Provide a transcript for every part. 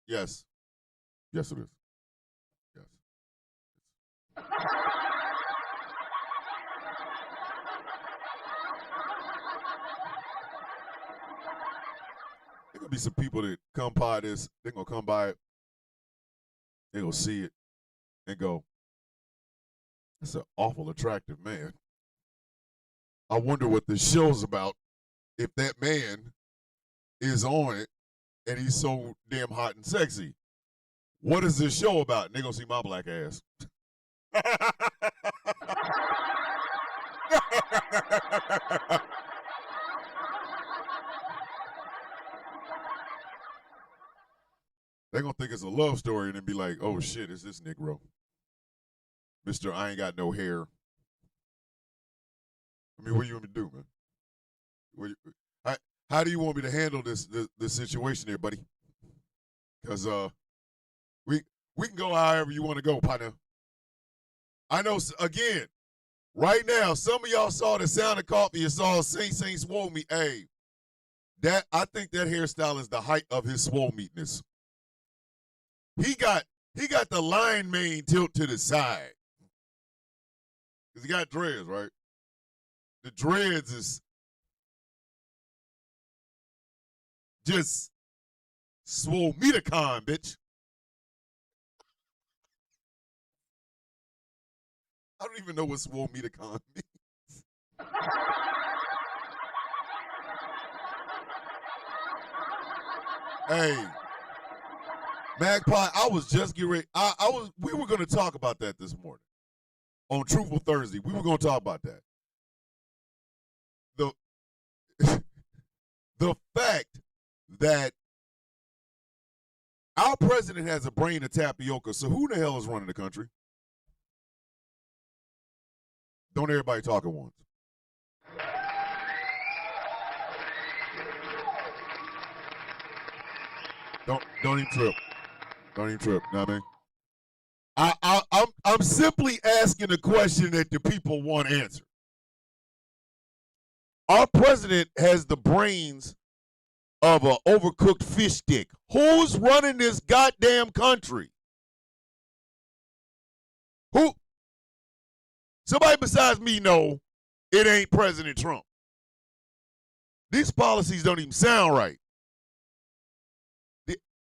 Yes. Yes, it is. Yes. There gonna be some people that come by this. They're gonna come by it. They're gonna see it and go, "That's an awful attractive man. I wonder what this show's about. If that man is on it and he's so damn hot and sexy, what is this show about?" And they're gonna see my black ass. They're gonna think it's a love story and then be like, "Oh shit, is this Negro? Mr. I ain't got no hair." I mean, what do you want me to do, man? How do you want me to handle this situation here, buddy? Because we can go however you want to go, partner. I know, again, right now, some of y'all saw the Sound of Coffee. You saw Saint swole me. Hey, I think that hairstyle is the height of his swole meatness. He got the line mane tilt to the side. Because he got dreads, right? The dreads is just swole metacon, bitch. I don't even know what swole metacon means. Hey, Magpie, I was just getting ready. We were going to talk about that this morning on Truthful Thursday. We were going to talk about that. The fact that our president has a brain of tapioca, so who the hell is running the country? Don't everybody talk at once. Don't even trip. Don't even trip. You know what I mean? I'm simply asking a question that the people want answered. Our president has the brains of an overcooked fish stick. Who's running this goddamn country? Who? Somebody besides me know it ain't President Trump. These policies don't even sound right.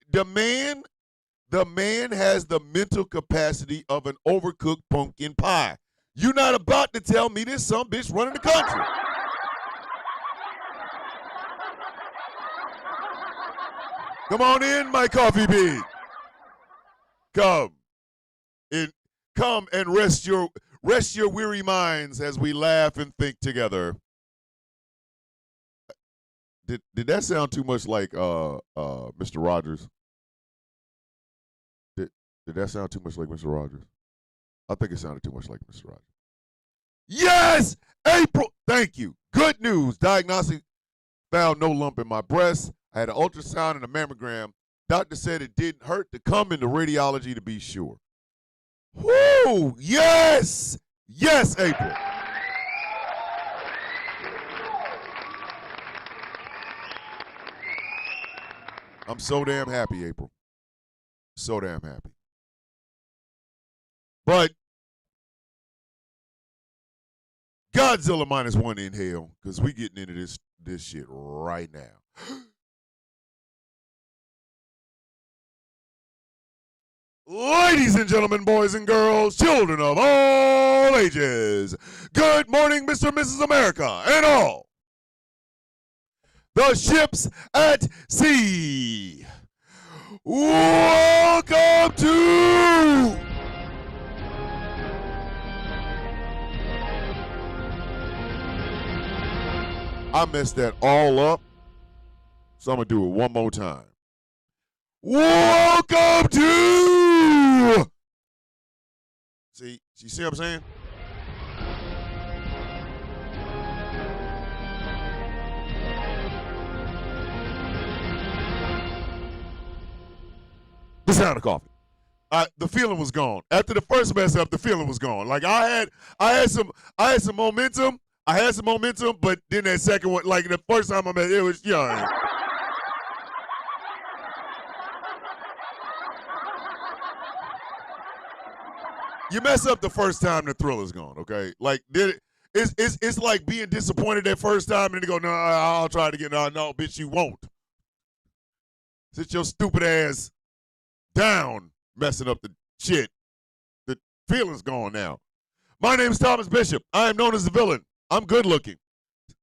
The man has the mental capacity of an overcooked pumpkin pie. You're not about to tell me this some bitch running the country. Come on in, my coffee bean. Come and rest your weary minds as we laugh and think together. Did that sound too much like Mr. Rogers? Did that sound too much like Mr. Rogers? I think it sounded too much like Mr. Rogers. Yes, April. Thank you. Good news. Diagnostic found no lump in my breast. I had an ultrasound and a mammogram. Doctor said it didn't hurt to come into radiology to be sure. Woo! Yes! Yes, April. I'm so damn happy, April. So damn happy. But Godzilla -1 inhale, because we getting into this shit right now. Ladies and gentlemen, boys and girls, children of all ages, good morning, Mr. and Mrs. America, and all the ships at sea. Welcome to I messed that all up, so I'm going to do it one more time. Welcome to See what I'm saying? The Sound of Coffee. The feeling was gone. After the first mess up, the feeling was gone. Like I had some momentum. I had some momentum, but then that second one, like the first time I met, it was You mess up the first time, the thrill is gone. Okay, like it's like being disappointed that first time, and then you go, no, I'll try it again. No, bitch, you won't. Sit your stupid ass down, messing up the shit. The feeling's gone now. My name is Thomas Bishop. I am known as the villain. I'm good looking.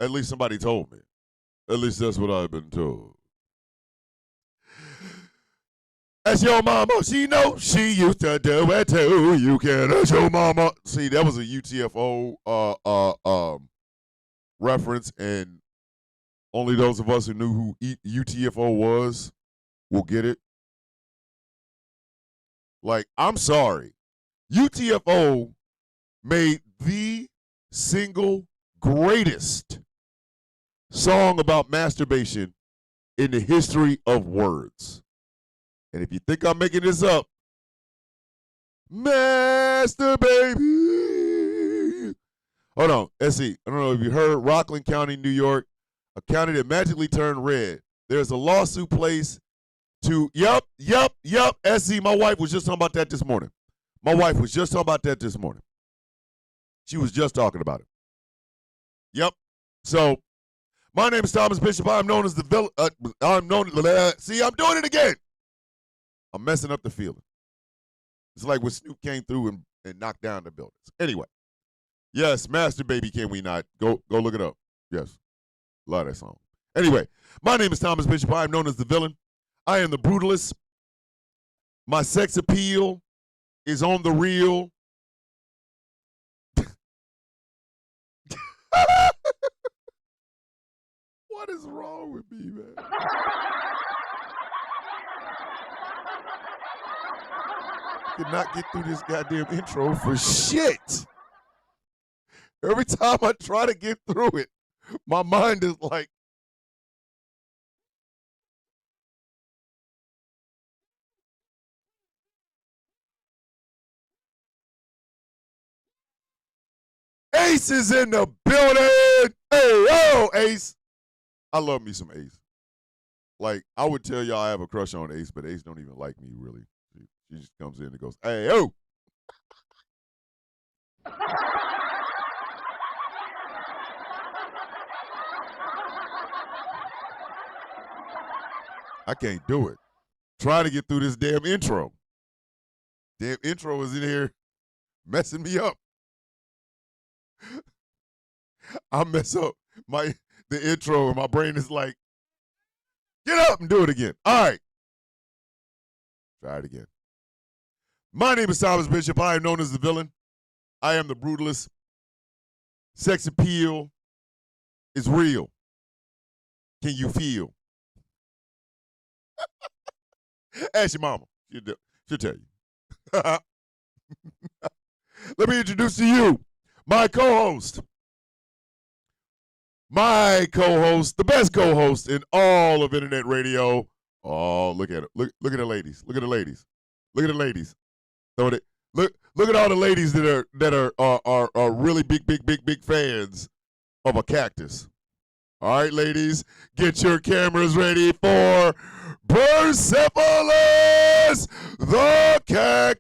At least somebody told me. At least that's what I've been told. That's your mama. She knows she used to do it too. You can ask your mama. See, that was a UTFO reference, and only those of us who knew who UTFO was will get it. Like, I'm sorry. UTFO made the single greatest song about masturbation in the history of words. And if you think I'm making this up, Master Baby. Hold on, let's see. I don't know if you heard Rockland County, New York, a county that magically turned red. There's a lawsuit placed to, yep. SC, my wife was just talking about that this morning. She was just talking about it. Yep. So, my name is Thomas Bishop. I'm known as the villain. See, I'm doing it again. I'm messing up the feeling. It's like when Snoop came through and knocked down the buildings. Anyway, yes, Master Baby, can we not? Go look it up. Yes, love that song. Anyway, my name is Thomas Bishop. I am known as the villain. I am the brutalist. My sex appeal is on the real. What is wrong with me, man? Could not get through this goddamn intro for shit. Every time I try to get through it, my mind is like, Ace is in the building. Hey, yo, Ace. I love me some Ace. Like, I would tell y'all I have a crush on Ace, but Ace don't even like me, really. She just comes in and goes, hey, yo. I can't do it. Trying to get through this damn intro. Damn intro is in here messing me up. I mess up the intro and my brain is like, get up and do it again. All right. Try it again. My name is Thomas Bishop. I am known as the villain. I am the brutalist. Sex appeal is real. Can you feel? Ask your mama. She'll tell you. Let me introduce to you my co-host. The best co-host in all of internet radio. Oh, look at it. Look at the ladies. Look at the ladies. So look at all the ladies that are really big fans of a cactus. All right, ladies, get your cameras ready for Persepolis the Cactus.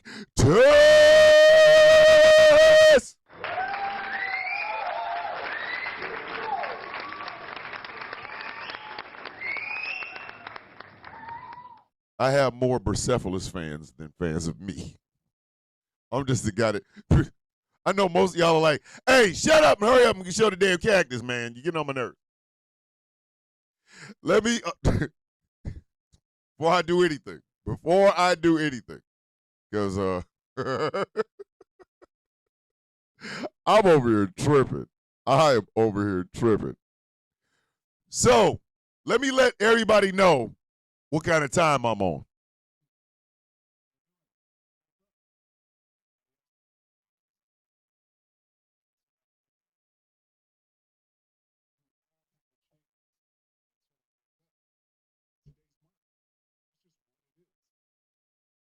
I have more Persepolis fans than fans of me. I'm just the guy that I know most of y'all are like, hey, shut up and hurry up and show the damn cactus, man. You're getting on my nerves. Let me, before I do anything, because I'm over here tripping. I am over here tripping. So, let me let everybody know what kind of time I'm on.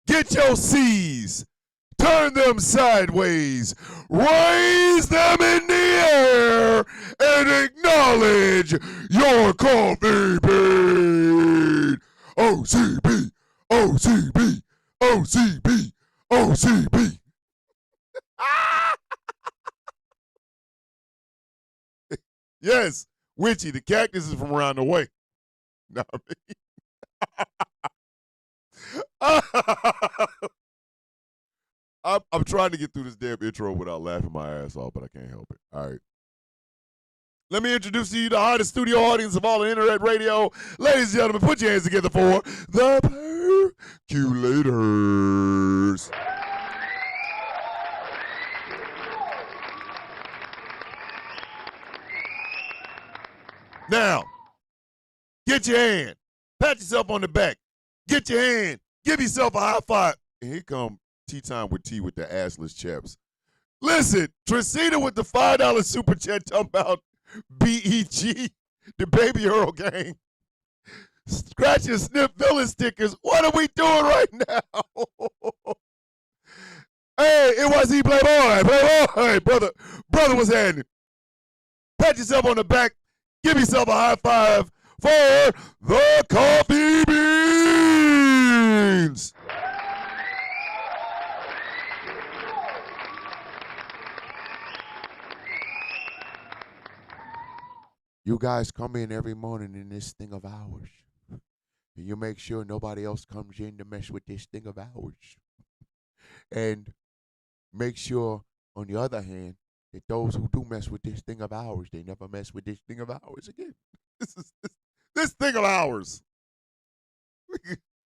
Get your C's, turn them sideways, raise them in the air, and acknowledge your coffee bean. OCB, OCB, OCB, OCB. Yes, Witchy, the cactus is from around the way. Know what I mean? I'm trying to get through this damn intro without laughing my ass off, but I can't help it. All right. Let me introduce to you the hottest studio audience of all the internet radio. Ladies and gentlemen, put your hands together for the Perculators. Now, get your hand. Pat yourself on the back. Get your hand. Give yourself a high five. And here come Tea Time with T with the assless chaps. Listen, Tracita with the $5 super chat talking about BEG, the Baby Earl gang. Scratch and sniff villain stickers. What are we doing right now? Hey, it was he Playboy, brother, what's happening? Pat yourself on the back. Give yourself a high five for the Coffee Beans. You guys come in every morning in this thing of ours. And you make sure nobody else comes in to mess with this thing of ours. And make sure, on the other hand, that those who do mess with this thing of ours, they never mess with this thing of ours again. This thing of ours.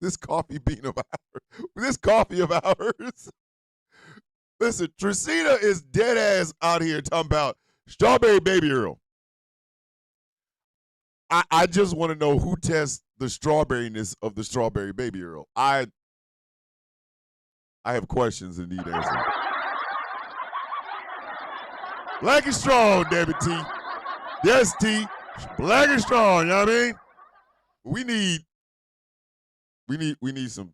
This coffee bean of ours. This coffee of ours. Listen, Tracita is dead ass out here talking about Strawberry Baby Earl. I just want to know who tests the strawberryness of the Strawberry Baby Earl. I have questions and need answers. Black and strong, damn it, T. Yes, T. Black and strong, you know what I mean? We need some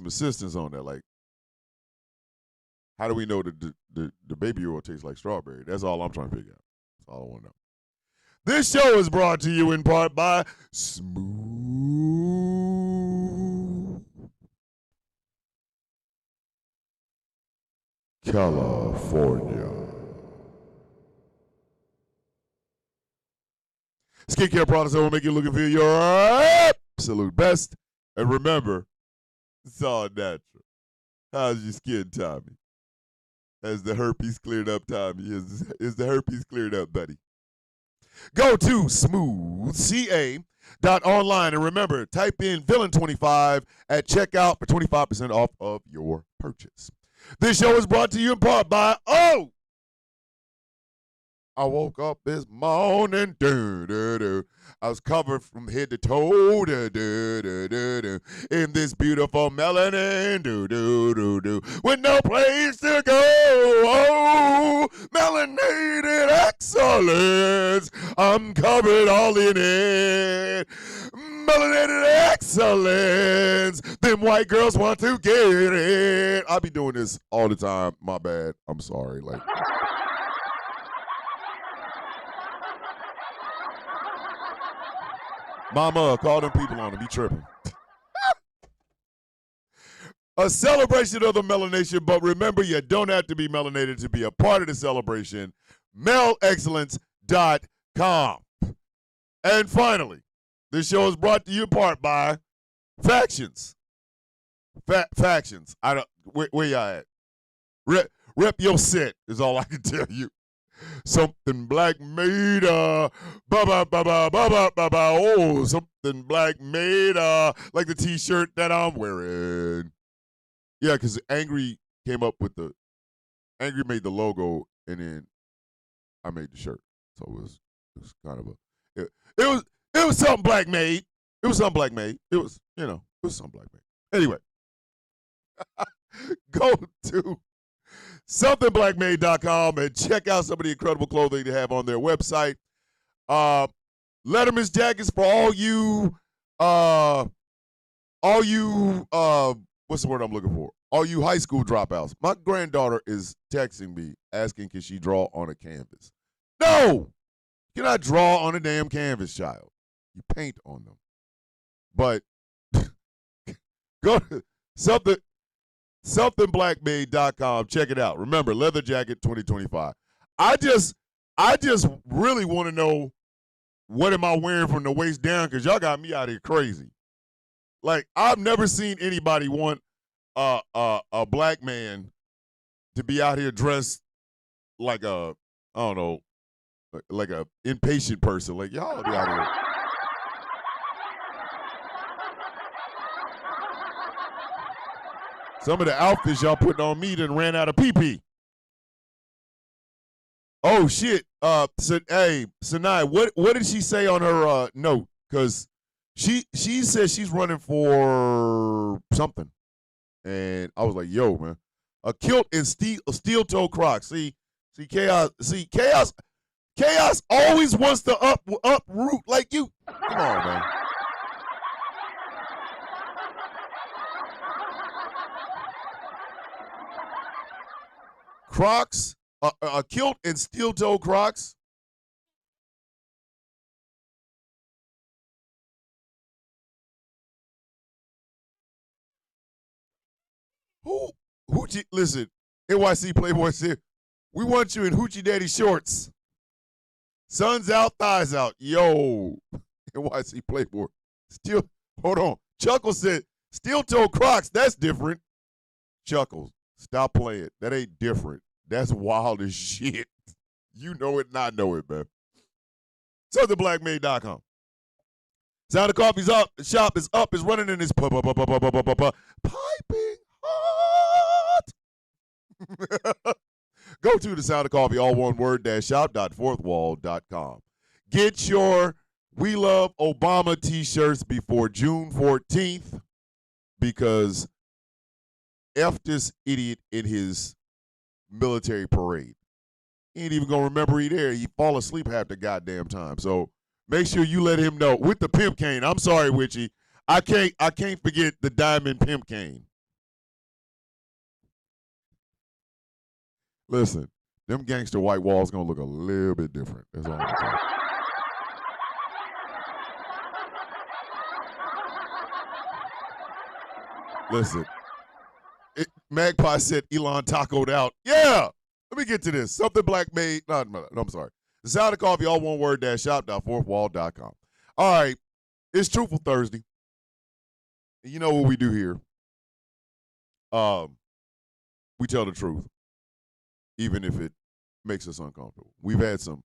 assistance on that. Like, how do we know that the Baby Earl tastes like strawberry? That's all I'm trying to figure out. That's all I want to know. This show is brought to you in part by Smooth California. Skincare products that will make you look and feel your absolute best. And remember, it's all natural. How's your skin, Tommy? Has the herpes cleared up, Tommy? Is the herpes cleared up, buddy? Go to smoothca.online and remember, type in Villain25 at checkout for 25% off of your purchase. This show is brought to you in part by I woke up this morning, I was covered from head to toe, in this beautiful melanin, with no place to go. Oh, melanated excellence, I'm covered all in it. Melanated excellence, them white girls want to get it. I'll be doing this all the time. My bad. I'm sorry. Like. Mama, call them people on them. Be tripping. A celebration of the melanation, but remember, you don't have to be melanated to be a part of the celebration. melexcellence.com. And finally, this show is brought to you in part by Factions. Factions. I don't. Where y'all at? Rep your set is all I can tell you. Something black made oh, something black made like the t-shirt that I'm wearing. Yeah, because Angry came up with Angry made the logo and then I made the shirt. So it was kind of it was something black made. It was something black made. It was, it was something black made. Anyway, go to somethingblackmade.com and check out some of the incredible clothing they have on their website. Letterman's jackets for all you what's the word I'm looking for? All you high school dropouts. My granddaughter is texting me asking can she draw on a canvas. No! You cannot draw on a damn canvas, child. You paint on them. But go to Somethingblackmade.com. Check it out. Remember, leather jacket 2025. I just really want to know what am I wearing from the waist down because y'all got me out here crazy. Like I've never seen anybody want a black man to be out here dressed like a I don't know like a impatient person. Like y'all be out here. Some of the outfits y'all putting on me done ran out of pee. Oh shit. Hey, Sanai, what did she say on her note? Because she said she's running for something, and I was like, yo, man, a kilt and steel toe Crocs. See, chaos always wants to uproot like you. Come on, man. Crocs, a kilt and steel toe Crocs. Who Hoochie? Listen, NYC Playboy said we want you in Hoochie Daddy shorts. Sun's out, thighs out. Yo, NYC Playboy. Still, hold on. Chuckles said steel toe Crocs. That's different. Chuckles, stop playing. That ain't different. That's wild as shit. You know it, not know it, man. SouthernBlackMade.com. Sound of Coffee's up. The shop is up. Is running in his piping hot. Go to the Sound of Coffee, all one word, shop.fourthwall.com. Get your We Love Obama t-shirts before June 14th because F this idiot in his military parade. He ain't even going to remember he there. He fall asleep half the goddamn time. So make sure you let him know. With the pimp cane. I'm sorry, Witchy. I can't forget the diamond pimp cane. Listen, them gangster white walls gonna look a little bit different. That's all I'm saying. Listen, Magpie said Elon tacoed out. Yeah, let me get to this. Something Black made. No, I'm sorry. The Sound of Coffee, all one word, shop.fourthwall.com. All right, it's Truthful Thursday. And you know what we do here? We tell the truth, even if it makes us uncomfortable. We've had some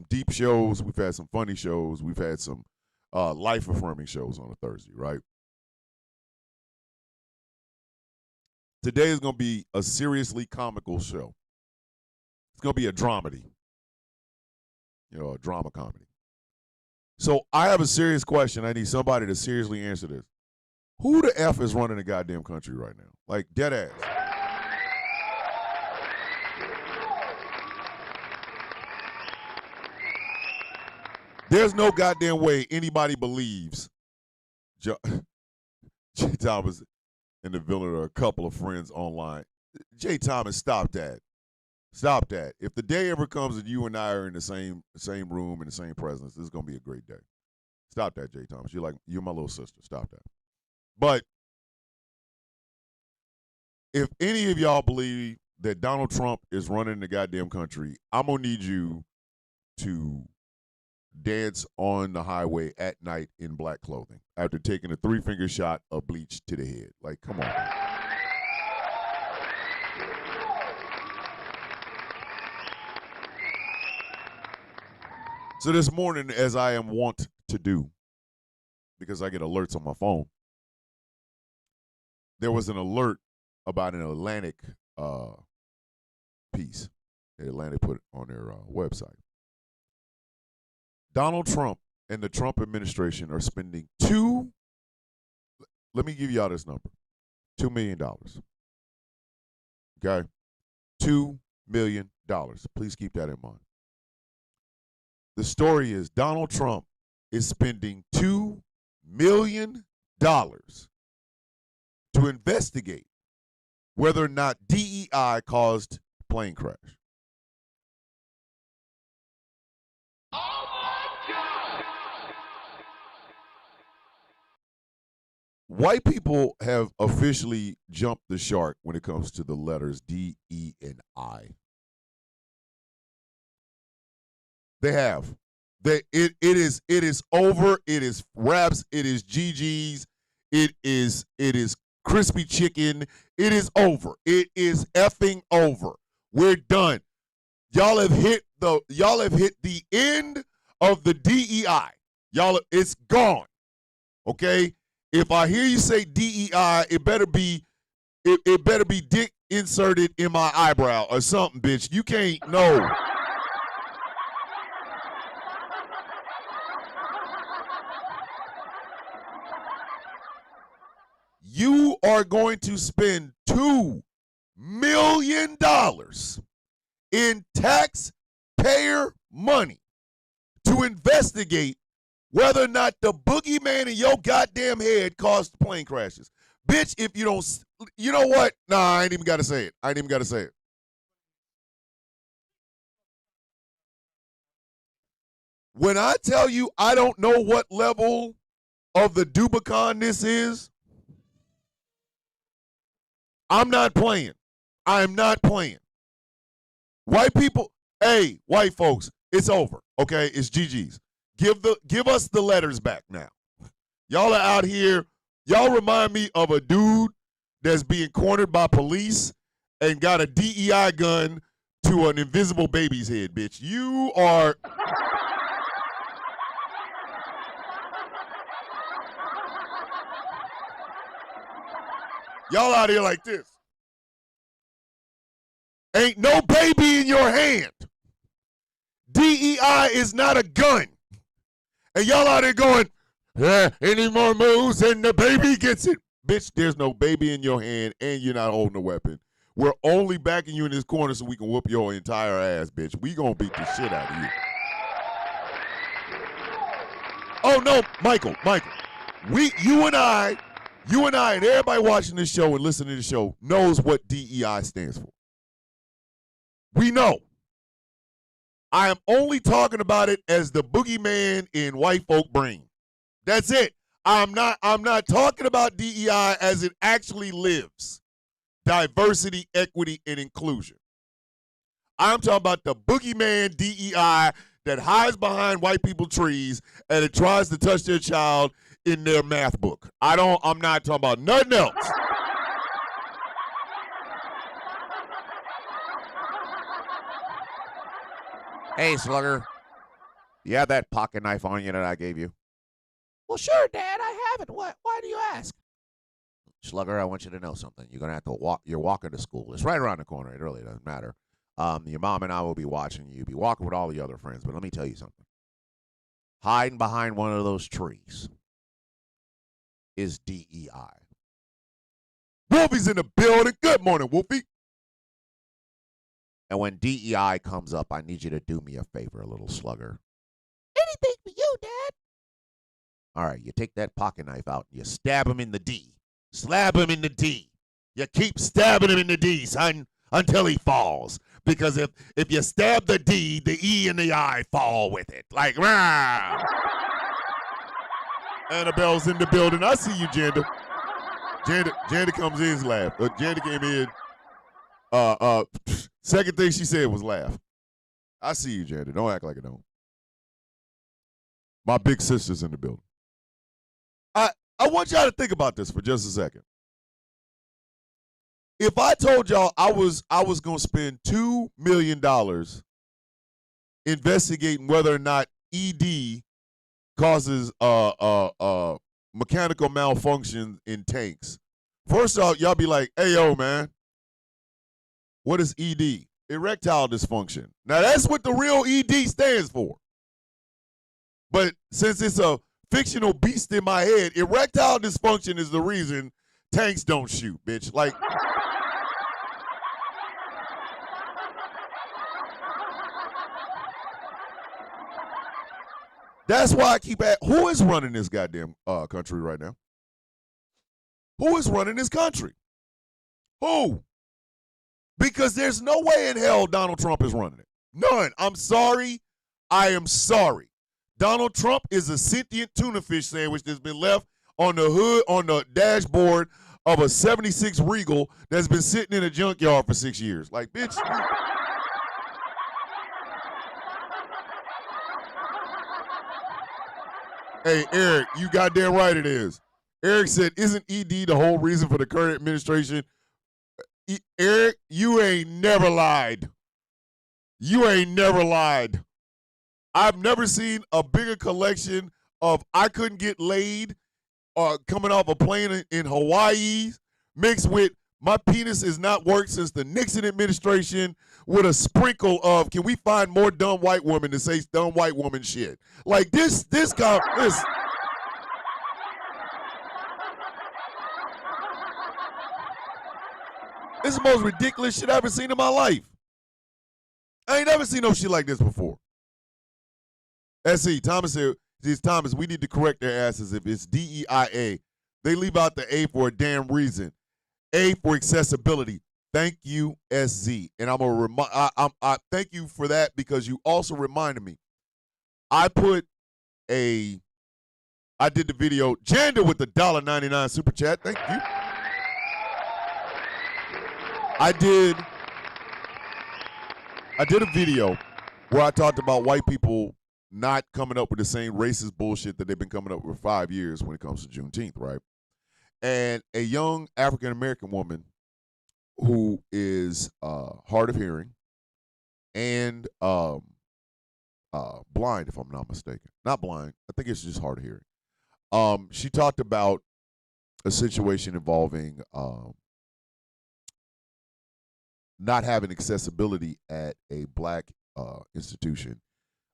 deep shows. We've had some funny shows. We've had some life affirming shows on a Thursday, right? Today is going to be a seriously comical show. It's going to be a dramedy, a drama comedy. So I have a serious question. I need somebody to seriously answer this. Who the F is running the goddamn country right now? Like, dead ass. There's no goddamn way anybody believes Jay Thomas and the villain are a couple of friends online. Jay Thomas, stop that. Stop that. If the day ever comes that you and I are in the same room in the same presence, this is gonna be a great day. Stop that, Jay Thomas. You're my little sister. Stop that. But if any of y'all believe that Donald Trump is running the goddamn country, I'm gonna need you to dance on the highway at night in black clothing after taking a 3-finger shot of bleach to the head. Like, come on, man. So this morning, as I am wont to do, because I get alerts on my phone, there was an alert about an Atlantic piece. The Atlantic put it on their website. Donald Trump and the Trump administration are spending let me give y'all this number, $2 million. Okay? $2 million. Please keep that in mind. The story is Donald Trump is spending $2 million to investigate whether or not DEI caused plane crash. white people have officially jumped the shark when it comes to the letters D, E, and I. They have. It is over. It is wraps. It is GG's. It is crispy chicken. It is over. It is effing over. We're done. Y'all have hit the end of the DEI. It's gone. Okay? If I hear you say DEI, it better be dick inserted in my eyebrow or something, bitch. You can't no. You are going to spend $2 million in taxpayer money to investigate whether or not the boogeyman in your goddamn head caused plane crashes. Bitch, if you don't, you know what? Nah, I ain't even got to say it. When I tell you I don't know what level of the Dubicon this is, I'm not playing. I am not playing. White people, hey, white folks, it's over. Okay, it's GG's. Give us the letters back now. Y'all are out here. Y'all remind me of a dude that's being cornered by police and got a DEI gun to an invisible baby's head, bitch. You are. Y'all out here like this. Ain't no baby in your hand. DEI is not a gun. And y'all out there going, any more moves and the baby gets it. Bitch, there's no baby in your hand and you're not holding a weapon. We're only backing you in this corner so we can whoop your entire ass, bitch. We gonna beat the shit out of you. Oh no, Michael. You and I and everybody watching this show and listening to the show knows what DEI stands for. We know. I am only talking about it as the boogeyman in white folk brain. That's it. I'm not talking about DEI as it actually lives. Diversity, equity, and inclusion. I'm talking about the boogeyman DEI that hides behind white people trees and it tries to touch their child in their math book. I'm not talking about nothing else. Hey, Slugger, you have that pocket knife on you that I gave you? Well, sure, Dad, I have it. What? Why do you ask? Slugger, I want you to know something. You're going to have to walk. You're walking to school. It's right around the corner. It really doesn't matter. Your mom and I will be watching you. You'll be walking with all the other friends. But let me tell you something. Hiding behind one of those trees is DEI. Wolfie's in the building. Good morning, Wolfie. And when DEI comes up, I need you to do me a favor, little slugger. Anything for you, Dad. All right, you take that pocket knife out and you stab him in the D. Slab him in the D. You keep stabbing him in the D, son, until he falls. Because if you stab the D, the E and the I fall with it. Like, rah! Annabelle's in the building. I see you, Janda. Janda comes in and laugh. Janda came in. Second thing she said was laugh. I see you, Janda. Don't act like I don't. My big sister's in the building. I want y'all to think about this for just a second. If I told y'all I was gonna spend $2 million investigating whether or not ED causes mechanical malfunction in tanks, first off, y'all be like, "Hey, yo, man, what is ED? Erectile dysfunction." Now that's what the real ED stands for. But since it's a fictional beast in my head, erectile dysfunction is the reason tanks don't shoot, bitch. Like, that's why I keep at who is running this goddamn country right now? Who is running this country? Who? Because there's no way in hell Donald Trump is running it. None. I'm sorry. I am sorry. Donald Trump is a sentient tuna fish sandwich that's been left on the hood, on the dashboard of a 76 Regal that's been sitting in a junkyard for 6 years. Like, bitch. Hey, Eric, you goddamn right it is. Eric said, isn't ED the whole reason for the current administration? Eric, you ain't never lied. You ain't never lied. I've never seen a bigger collection of I couldn't get laid coming off a plane in Hawaii mixed with my penis has not worked since the Nixon administration with a sprinkle of can we find more dumb white women to say dumb white woman shit. Like this guy, this. This is the most ridiculous shit I've ever seen in my life. I ain't never seen no shit like this before. SC, Thomas said, Thomas, we need to correct their asses if it's DEIA. They leave out the A for a damn reason. A for accessibility. Thank you, SZ. And I'm gonna I thank you for that because you also reminded me. I did the video. Janda with the $1.99 super chat. Thank you. I did a video where I talked about white people not coming up with the same racist bullshit that they've been coming up with for 5 years when it comes to Juneteenth, right? And a young African-American woman who is hard of hearing and blind, if I'm not mistaken. Not blind. I think it's just hard of hearing. She talked about a situation involving not having accessibility at a black institution.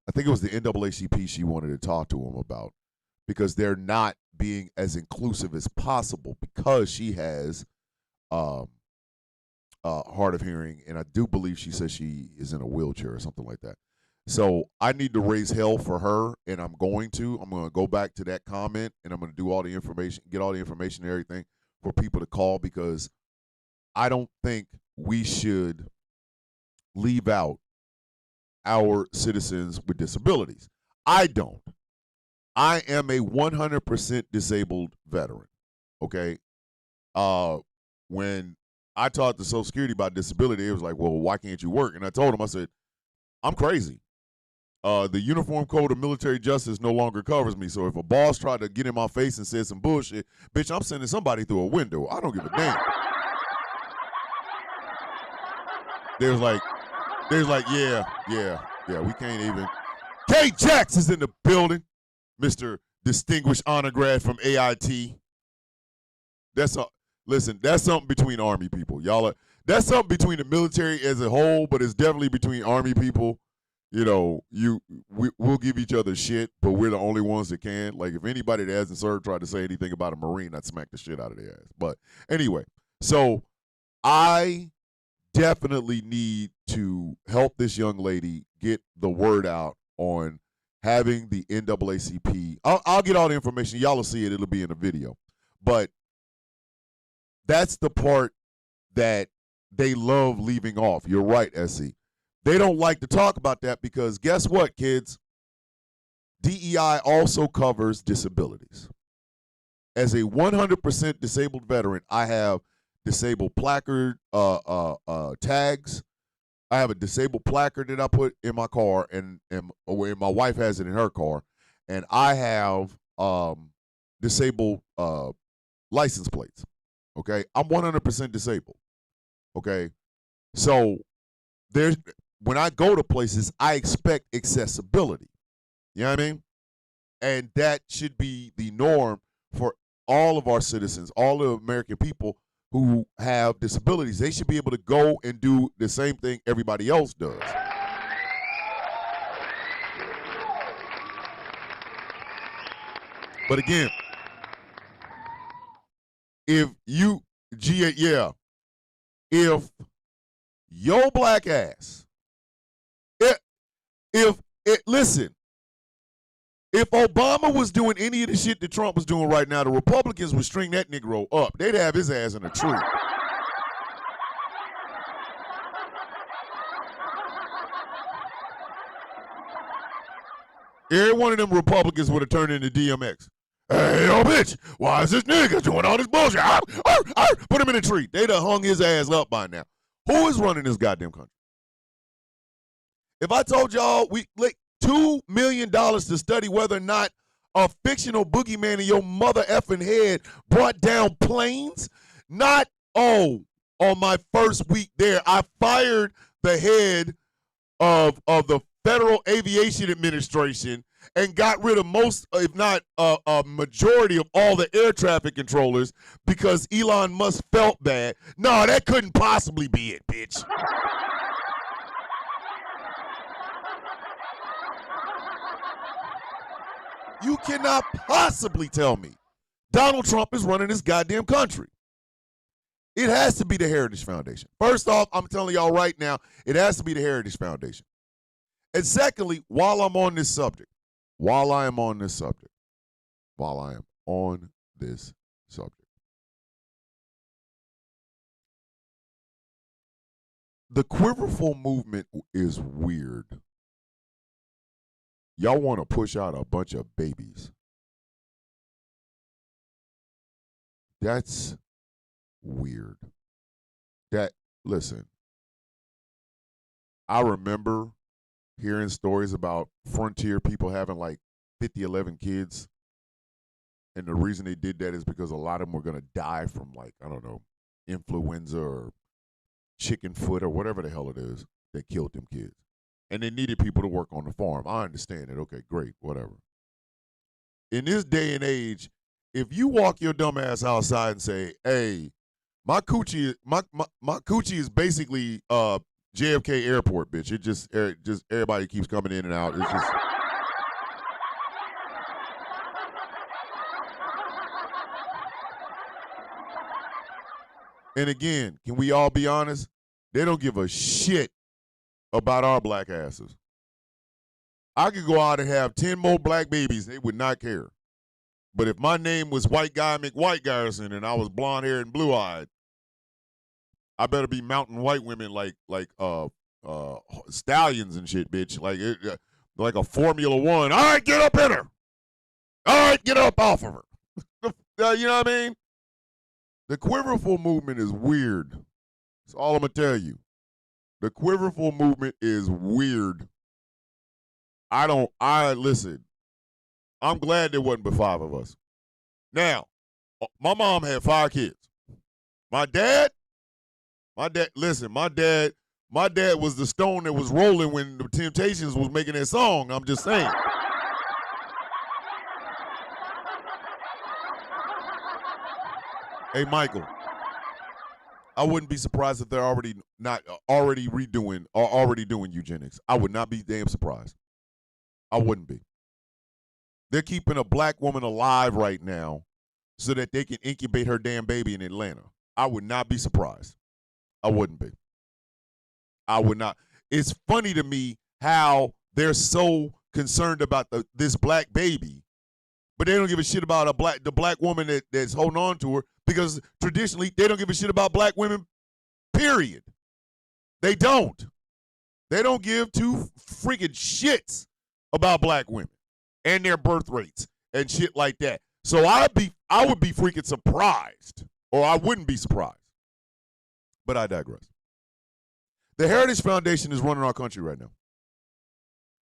I think it was the NAACP she wanted to talk to him about because they're not being as inclusive as possible because she has hard of hearing, and I do believe she says she is in a wheelchair or something like that. So I need to raise hell for her, and I'm going to go back to that comment, and I'm going to do all the information, get all the information and everything for people to call because I don't think we should leave out our citizens with disabilities. I don't. I am a 100% disabled veteran, okay? When I talked to Social Security about disability, it was like, well, why can't you work? And I told them, I said, I'm crazy. The Uniform Code of Military Justice no longer covers me, so if a boss tried to get in my face and said some bullshit, bitch, I'm sending somebody through a window. I don't give a damn. There's like, yeah, we can't even. K. Jax is in the building, Mr. Distinguished Honor Grad from AIT. That's something between Army people. That's something between the military as a whole, but it's definitely between Army people. You know, we'll give each other shit, but we're the only ones that can. Like, if anybody that hasn't served tried to say anything about a Marine, I'd smack the shit out of their ass. But anyway, so I definitely need to help this young lady get the word out on having the NAACP. I'll get all the information. Y'all will see it. It'll be in the video. But that's the part that they love leaving off. You're right, SC. They don't like to talk about that because guess what, kids? DEI also covers disabilities. As a 100% disabled veteran, I have disabled placard tags. I have a disabled placard that I put in my car, and my wife has it in her car, and I have disabled license plates. Okay, I'm 100% disabled. Okay, so when I go to places, I expect accessibility. You know what I mean? And that should be the norm for all of our citizens, all the American people who have disabilities. They should be able to go and do the same thing everybody else does. But again, if your black ass, listen, if Obama was doing any of the shit that Trump was doing right now, the Republicans would string that Negro up. They'd have his ass in a tree. Every one of them Republicans would have turned into DMX. Hey, yo, bitch, why is this nigga doing all this bullshit? Put him in a tree. They done hung his ass up by now. Who is running this goddamn country? If I told y'all we like $2 million to study whether or not a fictional boogeyman in your mother effing head brought down planes, not, on my first week there, I fired the head of the Federal Aviation Administration and got rid of most, if not a majority of all the air traffic controllers because Elon Musk felt bad. No, that couldn't possibly be it, bitch. You cannot possibly tell me Donald Trump is running this goddamn country. It has to be the Heritage Foundation. First off, I'm telling y'all right now, it has to be the Heritage Foundation. And secondly, while I am on this subject, the Quiverful movement is weird. Y'all want to push out a bunch of babies. That's weird. Listen, I remember hearing stories about frontier people having like 11 kids. And the reason they did that is because a lot of them were going to die from, like, I don't know, influenza or chicken foot or whatever the hell it is that killed them kids. And they needed people to work on the farm. I understand it. Okay, great, whatever. In this day and age, if you walk your dumb ass outside and say, hey, my coochie is basically JFK Airport, bitch. It just everybody keeps coming in and out. It's just And again, can we all be honest? They don't give a shit about our black asses. I could go out and have 10 more black babies. They would not care. But if my name was White Guy McWhite Garrison and I was blonde haired and blue eyed, I better be mounting white women like stallions and shit, bitch. Like a Formula One. All right, get up in her. All right, get up off of her. You know what I mean? The Quiverful movement is weird. That's all I'm going to tell you. The Quiverful movement is weird. Listen, I'm glad there wasn't but 5 of us. Now, my mom had 5 kids. My dad was the stone that was rolling when the Temptations was making that song. I'm just saying. Hey, Michael, I wouldn't be surprised if they're already doing eugenics. I would not be damn surprised. I wouldn't be. They're keeping a black woman alive right now so that they can incubate her damn baby in Atlanta. I would not be surprised. I wouldn't be. I would not. It's funny to me how they're so concerned about this black baby, but they don't give a shit about the black woman that's holding on to her, because traditionally they don't give a shit about black women, period. They don't. They don't give 2 freaking shits about black women and their birth rates and shit like that. So I would be freaking surprised, or I wouldn't be surprised. But I digress. The Heritage Foundation is running our country right now.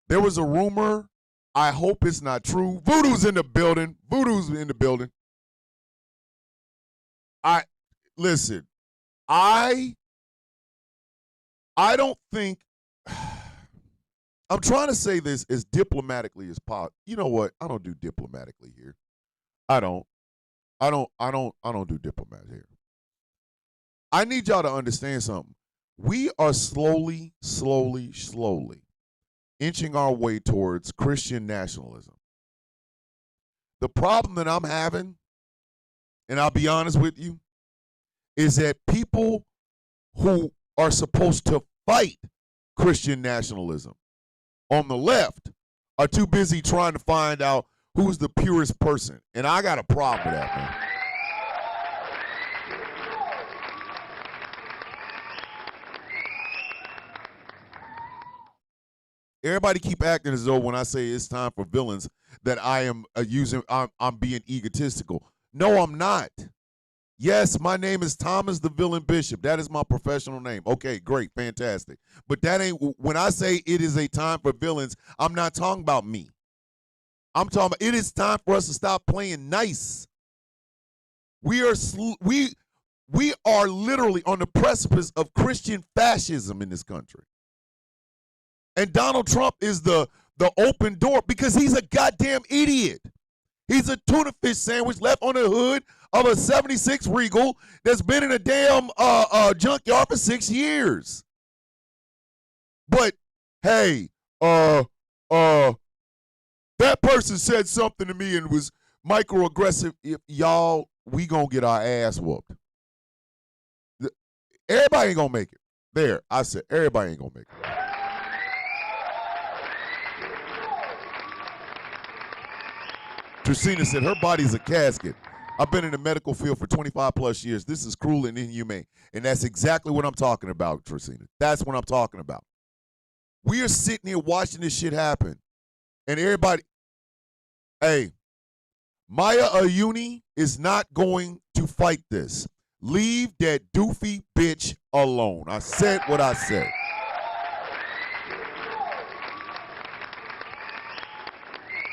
There was a rumor. I hope it's not true. Voodoo's in the building. Listen, I don't think, I'm trying to say this as diplomatically as possible. You know what? I don't do diplomatically here. I don't do diplomat here. I need y'all to understand something. We are slowly inching our way towards Christian nationalism. The problem that I'm having, and I'll be honest with you, is that people who are supposed to fight Christian nationalism on the left are too busy trying to find out who's the purest person. And I got a problem with that, man. Everybody keep acting as though when I say it's time for villains that I am I'm being egotistical. No, I'm not. Yes, my name is Thomas the Villain Bishop. That is my professional name. Okay, great, fantastic. But that ain't, when I say it is a time for villains, I'm not talking about me. I'm talking about it is time for us to stop playing nice. We are literally on the precipice of Christian fascism in this country. And Donald Trump is the open door because he's a goddamn idiot. He's a tuna fish sandwich left on the hood of a 76 Regal that's been in a damn junkyard for 6 years. But hey, that person said something to me and was microaggressive. Y'all, we gonna get our ass whooped. Everybody ain't gonna make it. There, I said everybody ain't gonna make it. Tracina said her body's a casket. I've been in the medical field for 25 plus years. This is cruel and inhumane. And that's exactly what I'm talking about, Tracina. That's what I'm talking about. We are sitting here watching this shit happen. And everybody, hey, Maya Ayuni is not going to fight this. Leave that doofy bitch alone. I said what I said.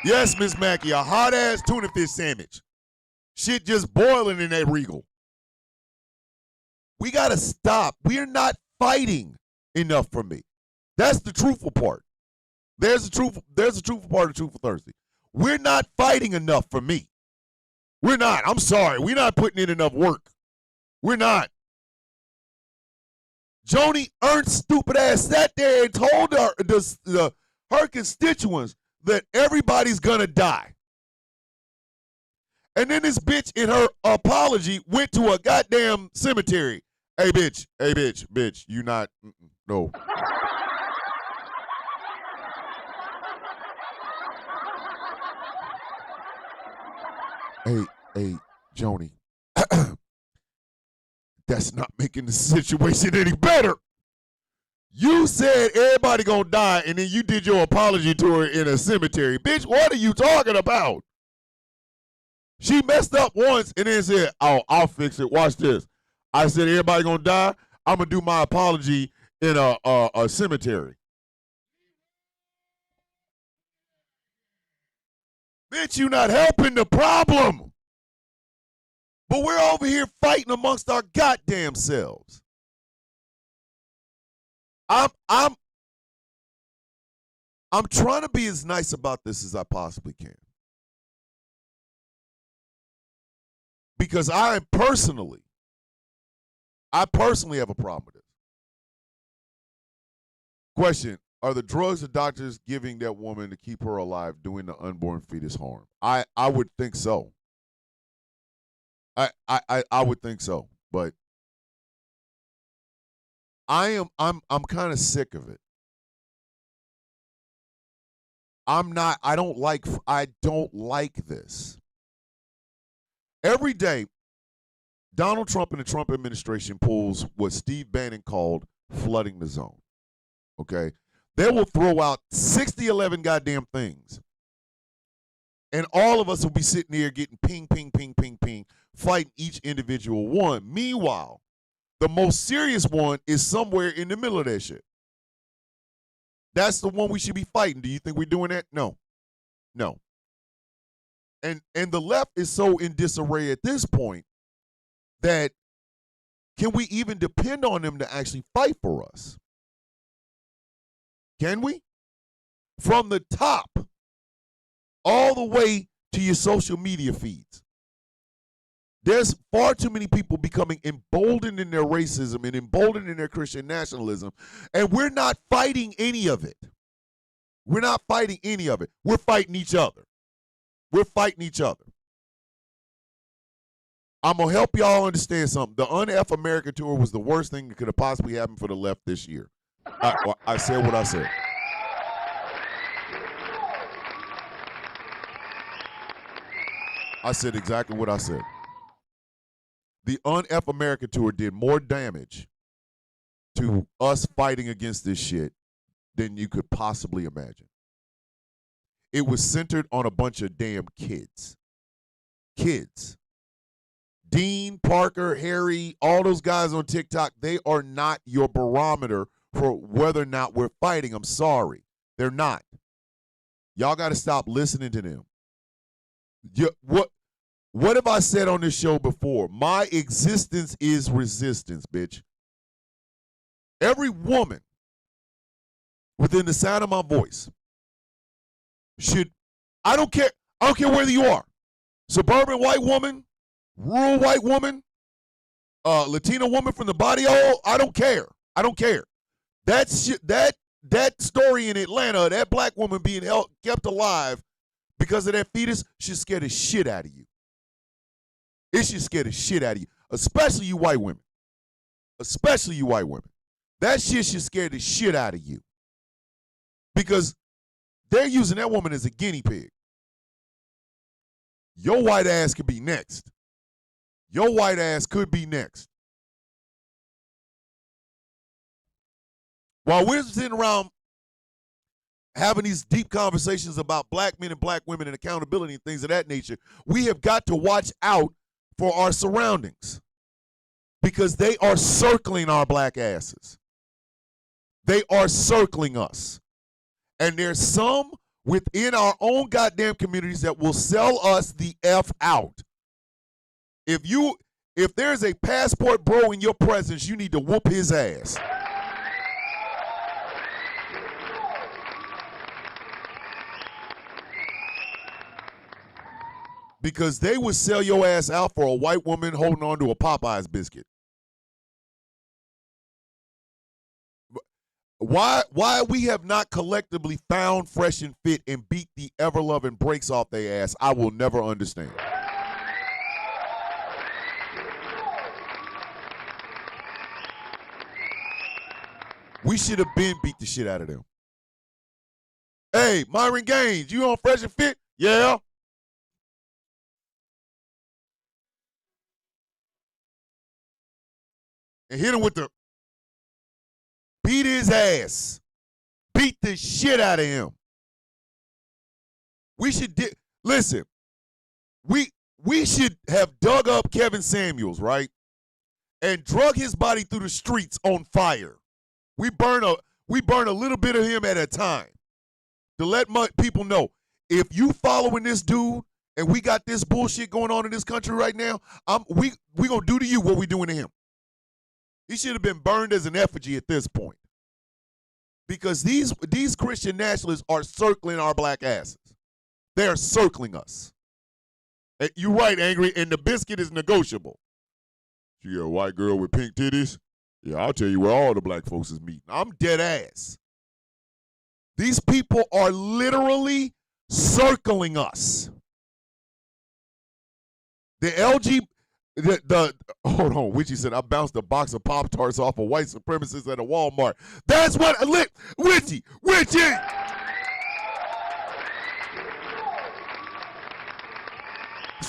Yes, Miss Mackey, a hot-ass tuna fish sandwich. Shit just boiling in that Regal. We got to stop. We're not fighting enough for me. That's the truthful part. There's the truthful part of Truthful Thursday. We're not fighting enough for me. We're not. I'm sorry. We're not putting in enough work. We're not. Joni Ernst, stupid ass, sat there and told her constituents that everybody's gonna die. And then this bitch in her apology went to a goddamn cemetery. Hey bitch, you not, no. Hey, Joni, that's not making the situation any better. You said everybody gonna die, and then you did your apology tour in a cemetery. Bitch, what are you talking about? She messed up once and then said, oh, I'll fix it. Watch this. I said everybody gonna die. I'm gonna do my apology in a cemetery. Bitch, you not helping the problem. But we're over here fighting amongst our goddamn selves. I'm trying to be as nice about this as I possibly can. Because I personally have a problem with this. Question, are the drugs the doctors giving that woman to keep her alive doing the unborn fetus harm? I would think so. I would think so, but I'm kind of sick of it. I don't like this. Every day, Donald Trump and the Trump administration pulls what Steve Bannon called flooding the zone. Okay? They will throw out 11 goddamn things. And all of us will be sitting here getting ping, ping, ping, ping, ping, fighting each individual one. Meanwhile, the most serious one is somewhere in the middle of that shit. That's the one we should be fighting. Do you think we're doing that? No. No. And the left is so in disarray at this point that can we even depend on them to actually fight for us? Can we? From the top all the way to your social media feeds. There's far too many people becoming emboldened in their racism and emboldened in their Christian nationalism, and we're not fighting any of it. We're not fighting any of it. We're fighting each other. We're fighting each other. I'm going to help y'all understand something. The Un-F America tour was the worst thing that could have possibly happened for the left this year. I said what I said. I said exactly what I said. The Un-F America tour did more damage to us fighting against this shit than you could possibly imagine. it was centered on a bunch of damn kids. Kids. Dean, Parker, Harry, all those guys on TikTok, they are not your barometer for whether or not we're fighting. I'm sorry. They're not. Y'all got to stop listening to them. What have I said on this show before? My existence is resistance, bitch. Every woman within the sound of my voice should, I don't care whether you are. Suburban white woman, rural white woman, Latina woman from the barrio, I don't care. I don't care. That story in Atlanta, that black woman being kept alive because of that fetus, should scare the shit out of you. It should scare the shit out of you, especially you white women. Especially you white women. That shit should scare the shit out of you. Because they're using that woman as a guinea pig. Your white ass could be next. Your white ass could be next. While we're sitting around having these deep conversations about black men and black women and accountability and things of that nature, we have got to watch out for our surroundings because they are circling our black asses. They are circling us. And there's some within our own goddamn communities that will sell us the F out. If there's a passport bro in your presence, you need to whoop his ass. Because they would sell your ass out for a white woman holding on to a Popeyes biscuit. Why we have not collectively found Fresh and Fit and beat the ever-loving brakes off their ass, I will never understand. We should have been beat the shit out of them. Hey, Myron Gaines, you on Fresh and Fit? Yeah. And hit him with the beat his ass. Beat the shit out of him. We should listen. We should have dug up Kevin Samuels, right? And drug his body through the streets on fire. We burn a little bit of him at a time to let people know if you following this dude and we got this bullshit going on in this country right now, we gonna do to you what we doing to him. He should have been burned as an effigy at this point. Because these Christian nationalists are circling our black asses. They are circling us. You're right, Angry, and the biscuit is negotiable. You a white girl with pink titties? Yeah, I'll tell you where all the black folks is meeting. I'm dead ass. These people are literally circling us. Hold on, Witchy said, I bounced a box of Pop-Tarts off a white supremacist at a Walmart. That's what, Witchy! That's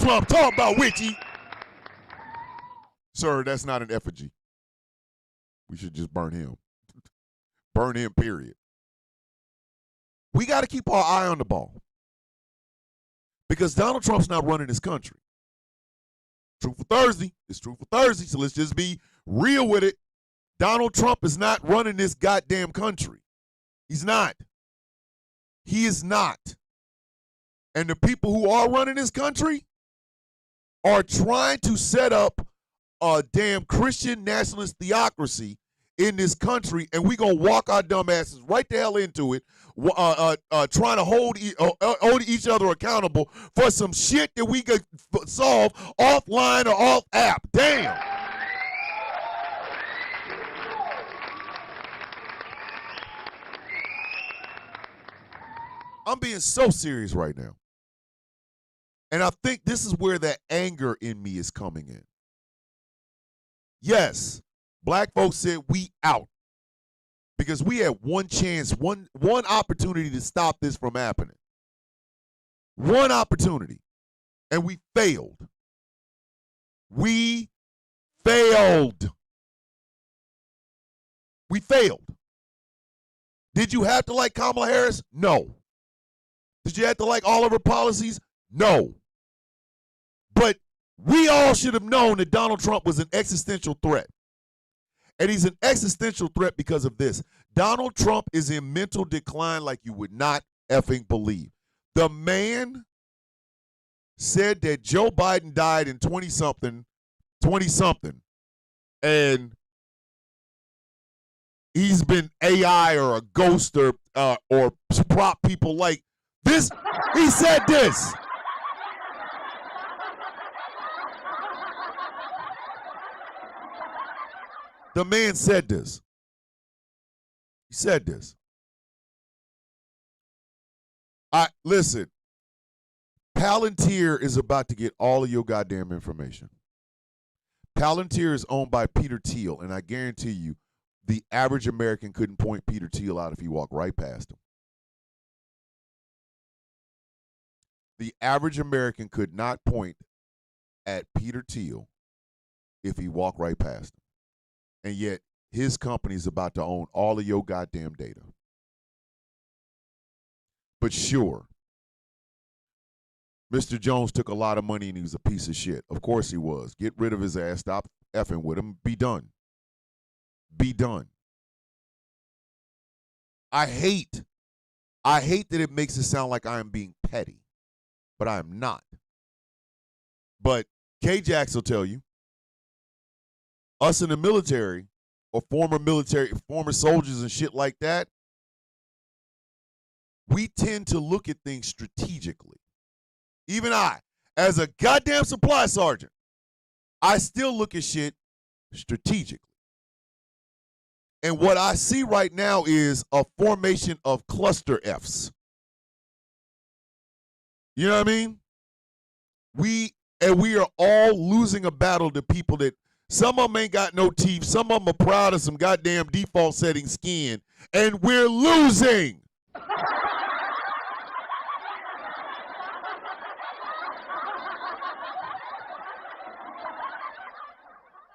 what I'm talking about, Witchy. Sir, that's not an effigy. We should just burn him. Burn him, period. We got to keep our eye on the ball. Because Donald Trump's not running this country. Truthful Thursday. It's Truthful Thursday, so let's just be real with it. Donald Trump is not running this goddamn country. He's not. He is not. And the people who are running this country are trying to set up a damn Christian nationalist theocracy in this country, and we gonna walk our dumb asses right the hell into it, trying to hold each other accountable for some shit that we could solve offline or off app. Damn. I'm being so serious right now. And I think this is where that anger in me is coming in. Yes, black folks said we out because we had one chance, one opportunity to stop this from happening. One opportunity, and we failed. We failed. We failed. Did you have to like Kamala Harris? No. Did you have to like all of her policies? No. But we all should have known that Donald Trump was an existential threat. And he's an existential threat because of this. Donald Trump is in mental decline like you would not effing believe. The man said that Joe Biden died in 20-something, and he's been AI or a ghost or prop people like this. He said this. The man said this. He said this. Listen, Palantir is about to get all of your goddamn information. Palantir is owned by Peter Thiel, and I guarantee you, the average American couldn't point Peter Thiel out if he walked right past him. The average American could not point at Peter Thiel if he walked right past him. And yet, his company is about to own all of your goddamn data. But sure, Mr. Jones took a lot of money and he was a piece of shit. Of course he was. Get rid of his ass. Stop effing with him. Be done. Be done. I hate that it makes it sound like I am being petty, but I am not. But K-Jax will tell you, us in the military or former soldiers and shit like that, we tend to look at things strategically. Even I, as a goddamn supply sergeant, I still look at shit strategically. And what I see right now is a formation of cluster Fs. You know what I mean? We are all losing a battle to people that some of them ain't got no teeth. Some of them are proud of some goddamn default setting skin. And we're losing.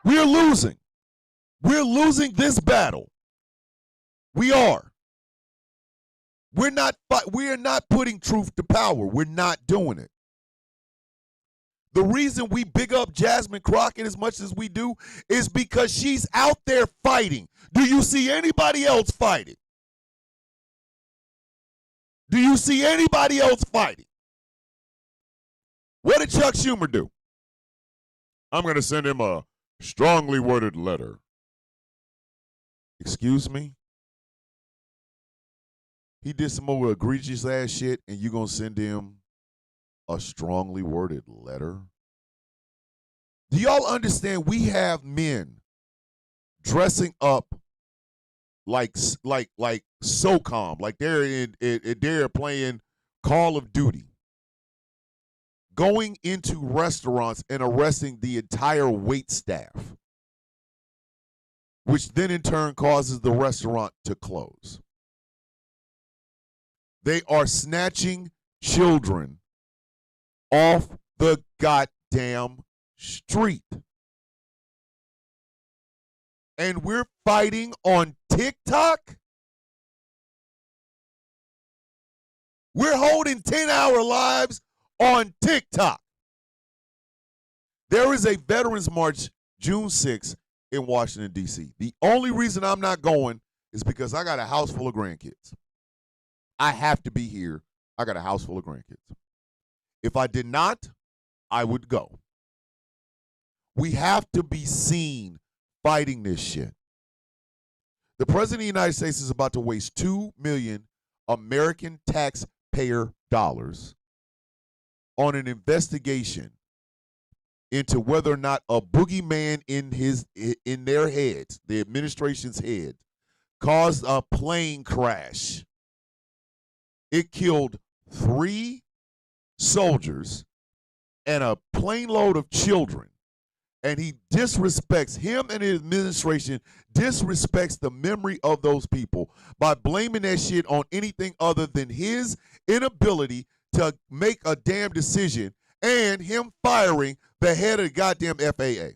We're losing. We're losing this battle. We are. We are not putting truth to power. We're not doing it. The reason we big up Jasmine Crockett as much as we do is because she's out there fighting. Do you see anybody else fighting? Do you see anybody else fighting? What did Chuck Schumer do? I'm going to send him a strongly worded letter. Excuse me? He did some more egregious ass shit and you going to send him a strongly worded letter? Do y'all understand we have men dressing up like SOCOM, like they're playing Call of Duty, going into restaurants and arresting the entire wait staff, which then in turn causes the restaurant to close. They are snatching children off the goddamn street. And we're fighting on TikTok? We're holding 10-hour lives on TikTok. There is a Veterans March June 6th in Washington, D.C. The only reason I'm not going is because I got a house full of grandkids. I have to be here. I got a house full of grandkids. If I did not, I would go. We have to be seen fighting this shit. The President of the United States is about to waste $2 million American taxpayer dollars on an investigation into whether or not a boogeyman in their heads, the administration's head, caused a plane crash. It killed 3 soldiers and a plane load of children. And he disrespects, him and his administration disrespects the memory of those people by blaming that shit on anything other than his inability to make a damn decision and him firing the head of the goddamn FAA.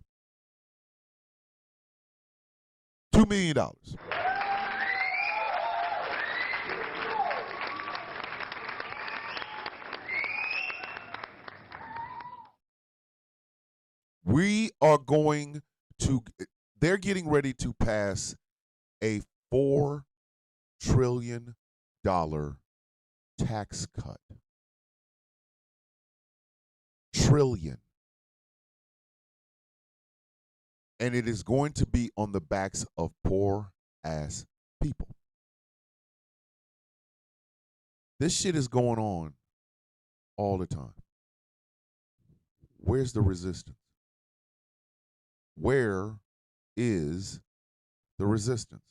$2 million. We are going to, they're getting ready to pass a $4 trillion tax cut. Trillion. And it is going to be on the backs of poor ass people. This shit is going on all the time. Where's the resistance? Where is the resistance?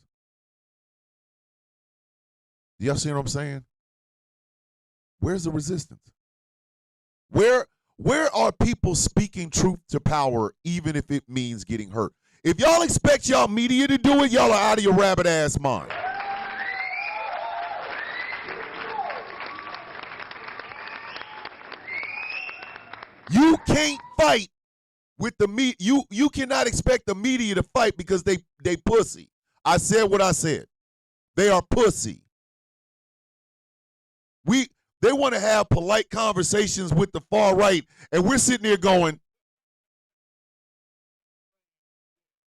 Y'all see what I'm saying? Where's the resistance? Where are people speaking truth to power even if it means getting hurt? If y'all expect y'all media to do it, y'all are out of your rabbit ass mind. You can't fight with the media. You cannot expect the media to fight because they pussy. I said what I said. They are pussy. They want to have polite conversations with the far right, and we're sitting there going,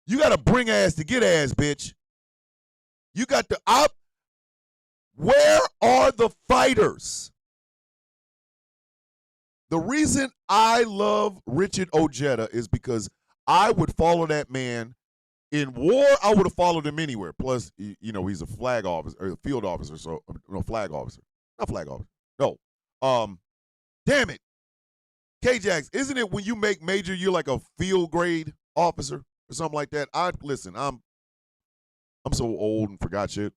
you got to bring ass to get ass, bitch. You got to where are the fighters? The reason I love Richard Ojeda is because I would follow that man in war. I would have followed him anywhere. Plus, he's a flag officer or a field officer. So no, flag officer, not flag officer. No, damn it, K-Jax. Isn't it when you make major, you're like a field grade officer or something like that? Listen. I'm so old and forgot shit.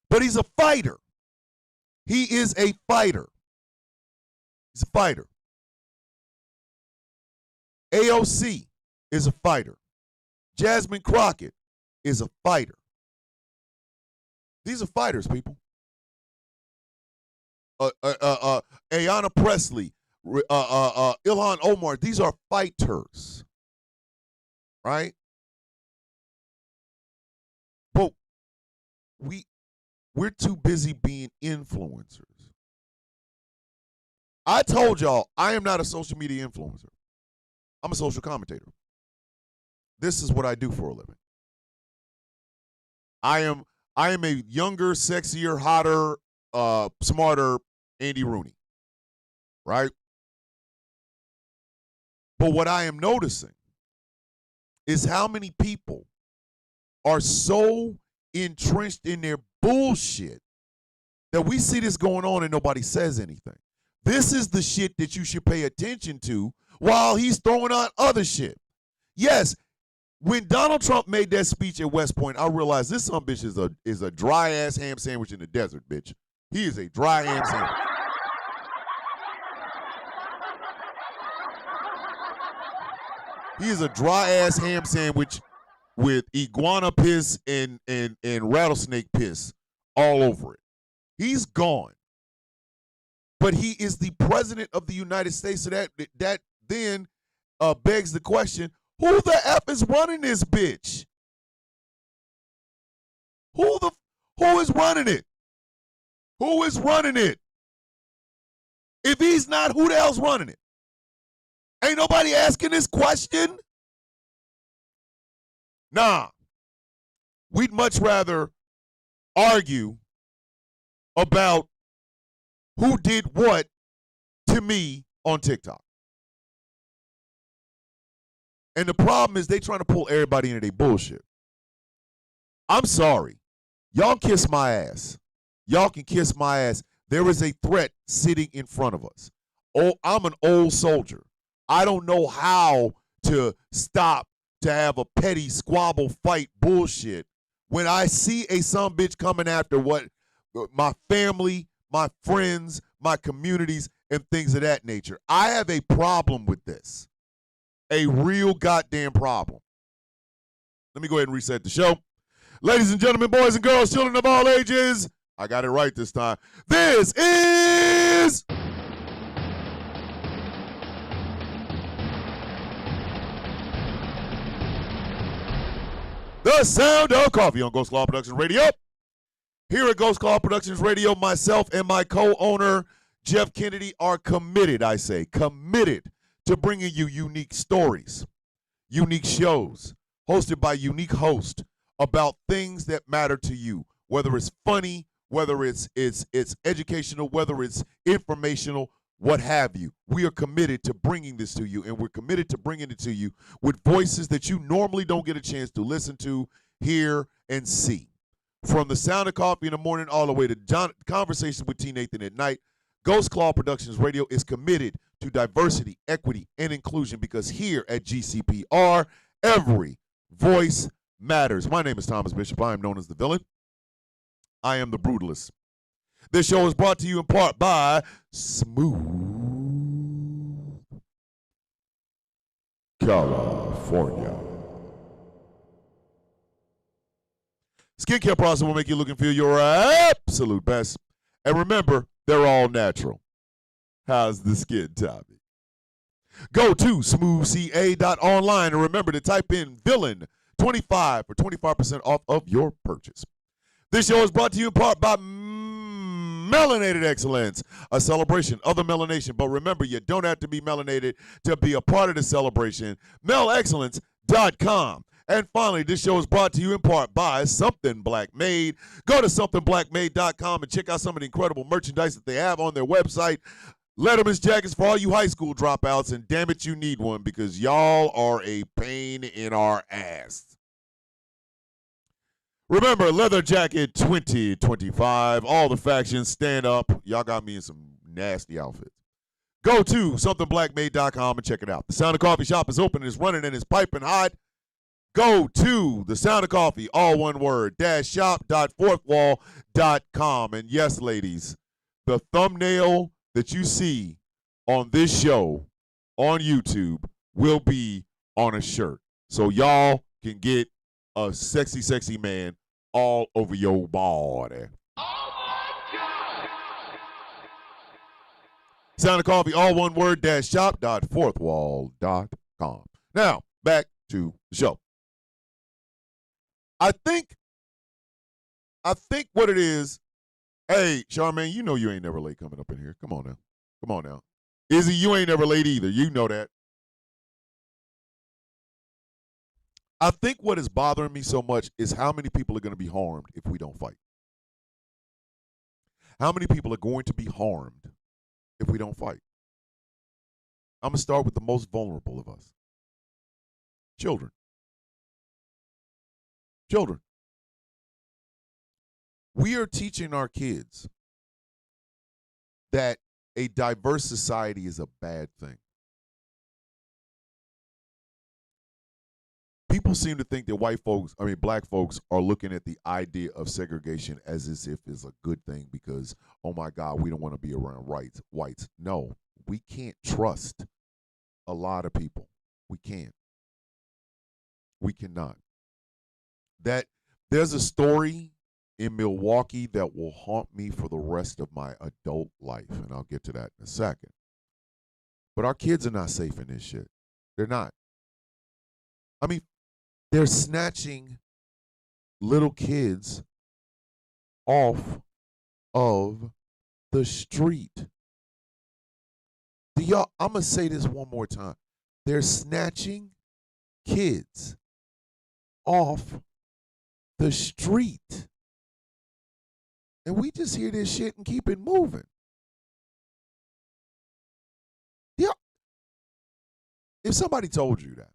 But he's a fighter. He is a fighter. He's a fighter. AOC is a fighter. Jasmine Crockett is a fighter. These are fighters, people. Ayanna Pressley, Ilhan Omar, these are fighters. Right? But we're too busy being influencers. I told y'all I am not a social media influencer. I'm a social commentator. This is what I do for a living. I am a younger, sexier, hotter, smarter Andy Rooney. Right? But what I am noticing is how many people are so entrenched in their bullshit that we see this going on and nobody says anything. This is the shit that you should pay attention to while he's throwing out other shit. Yes, when Donald Trump made that speech at West Point, I realized this son bitch is a dry ass ham sandwich in the desert, bitch. He is a dry ham sandwich. He is a dry ass ham sandwich with iguana piss and rattlesnake piss all over it. He's gone. But he is the president of the United States, so that then begs the question, who the F is running this bitch? Who is running it? Who is running it? If he's not, who the hell's running it? Ain't nobody asking this question? Nah. We'd much rather argue about who did what to me on TikTok. And the problem is they trying to pull everybody into their bullshit. I'm sorry. Y'all kiss my ass. Y'all can kiss my ass. There is a threat sitting in front of us. Oh, I'm an old soldier. I don't know how to stop to have a petty squabble fight bullshit when I see a sumbitch coming after what my family, my friends, my communities, and things of that nature. I have a problem with this. A real goddamn problem. Let me go ahead and reset the show. Ladies and gentlemen, boys and girls, children of all ages, I got it right this time. This is The Sound of Coffee on Ghost Law Productions Radio. Here at Ghost Law Productions Radio, myself and my co-owner, Jeff Kennedy, are committed, to to bringing you unique stories, unique shows, hosted by unique hosts about things that matter to you, whether it's funny, whether it's educational, whether it's informational, what have you. We are committed to bringing this to you, and we're committed to bringing it to you with voices that you normally don't get a chance to listen to, hear, and see. From the sound of coffee in the morning all the way to conversations with T. Nathan at night, Ghost Claw Productions Radio is committed to diversity, equity, and inclusion because here at GCPR, every voice matters. My name is Thomas Bishop. I am known as the villain. I am the brutalist. This show is brought to you in part by Smooth California. Skincare process will make you look and feel your absolute best. And remember, they're all natural. How's the skin, Tommy? Go to smoothca.online and remember to type in villain25 for 25% off of your purchase. This show is brought to you in part by Melanated Excellence, a celebration of the melanation. But remember, you don't have to be melanated to be a part of the celebration. melexcellence.com. And finally, this show is brought to you in part by Something Black Made. Go to somethingblackmade.com and check out some of the incredible merchandise that they have on their website. Letterman's jackets for all you high school dropouts, and damn it, you need one because y'all are a pain in our ass. Remember, Leather Jacket 2025. All the factions stand up. Y'all got me in some nasty outfits. Go to somethingblackmade.com and check it out. The Sound of Coffee shop is open and it's running and it's piping hot. Go to the Sound of Coffee, all one word, shop.fourthwall.com. And yes, ladies, the thumbnail that you see on this show on YouTube will be on a shirt. So y'all can get a sexy, sexy man all over your body. Oh my God! Sound of Coffee, all one word, shop.fourthwall.com. Now, back to the show. I think what it is, hey, Charmaine, you know you ain't never late coming up in here. Come on now. Come on now. Izzy, you ain't never late either. You know that. I think what is bothering me so much is how many people are going to be harmed if we don't fight. How many people are going to be harmed if we don't fight? I'm going to start with the most vulnerable of us. Children. Children. We are teaching our kids that a diverse society is a bad thing. People seem to think that black folks are looking at the idea of segregation as if it's a good thing because, oh my God, we don't want to be around whites. No, we can't trust a lot of people. We can't. We cannot. That there's a story in Milwaukee that will haunt me for the rest of my adult life, and I'll get to that in a second. But our kids are not safe in this shit. They're not. I mean, they're snatching little kids off of the street. I'm going to say this one more time. They're snatching kids off the street. And we just hear this shit and keep it moving. Yeah. If somebody told you that,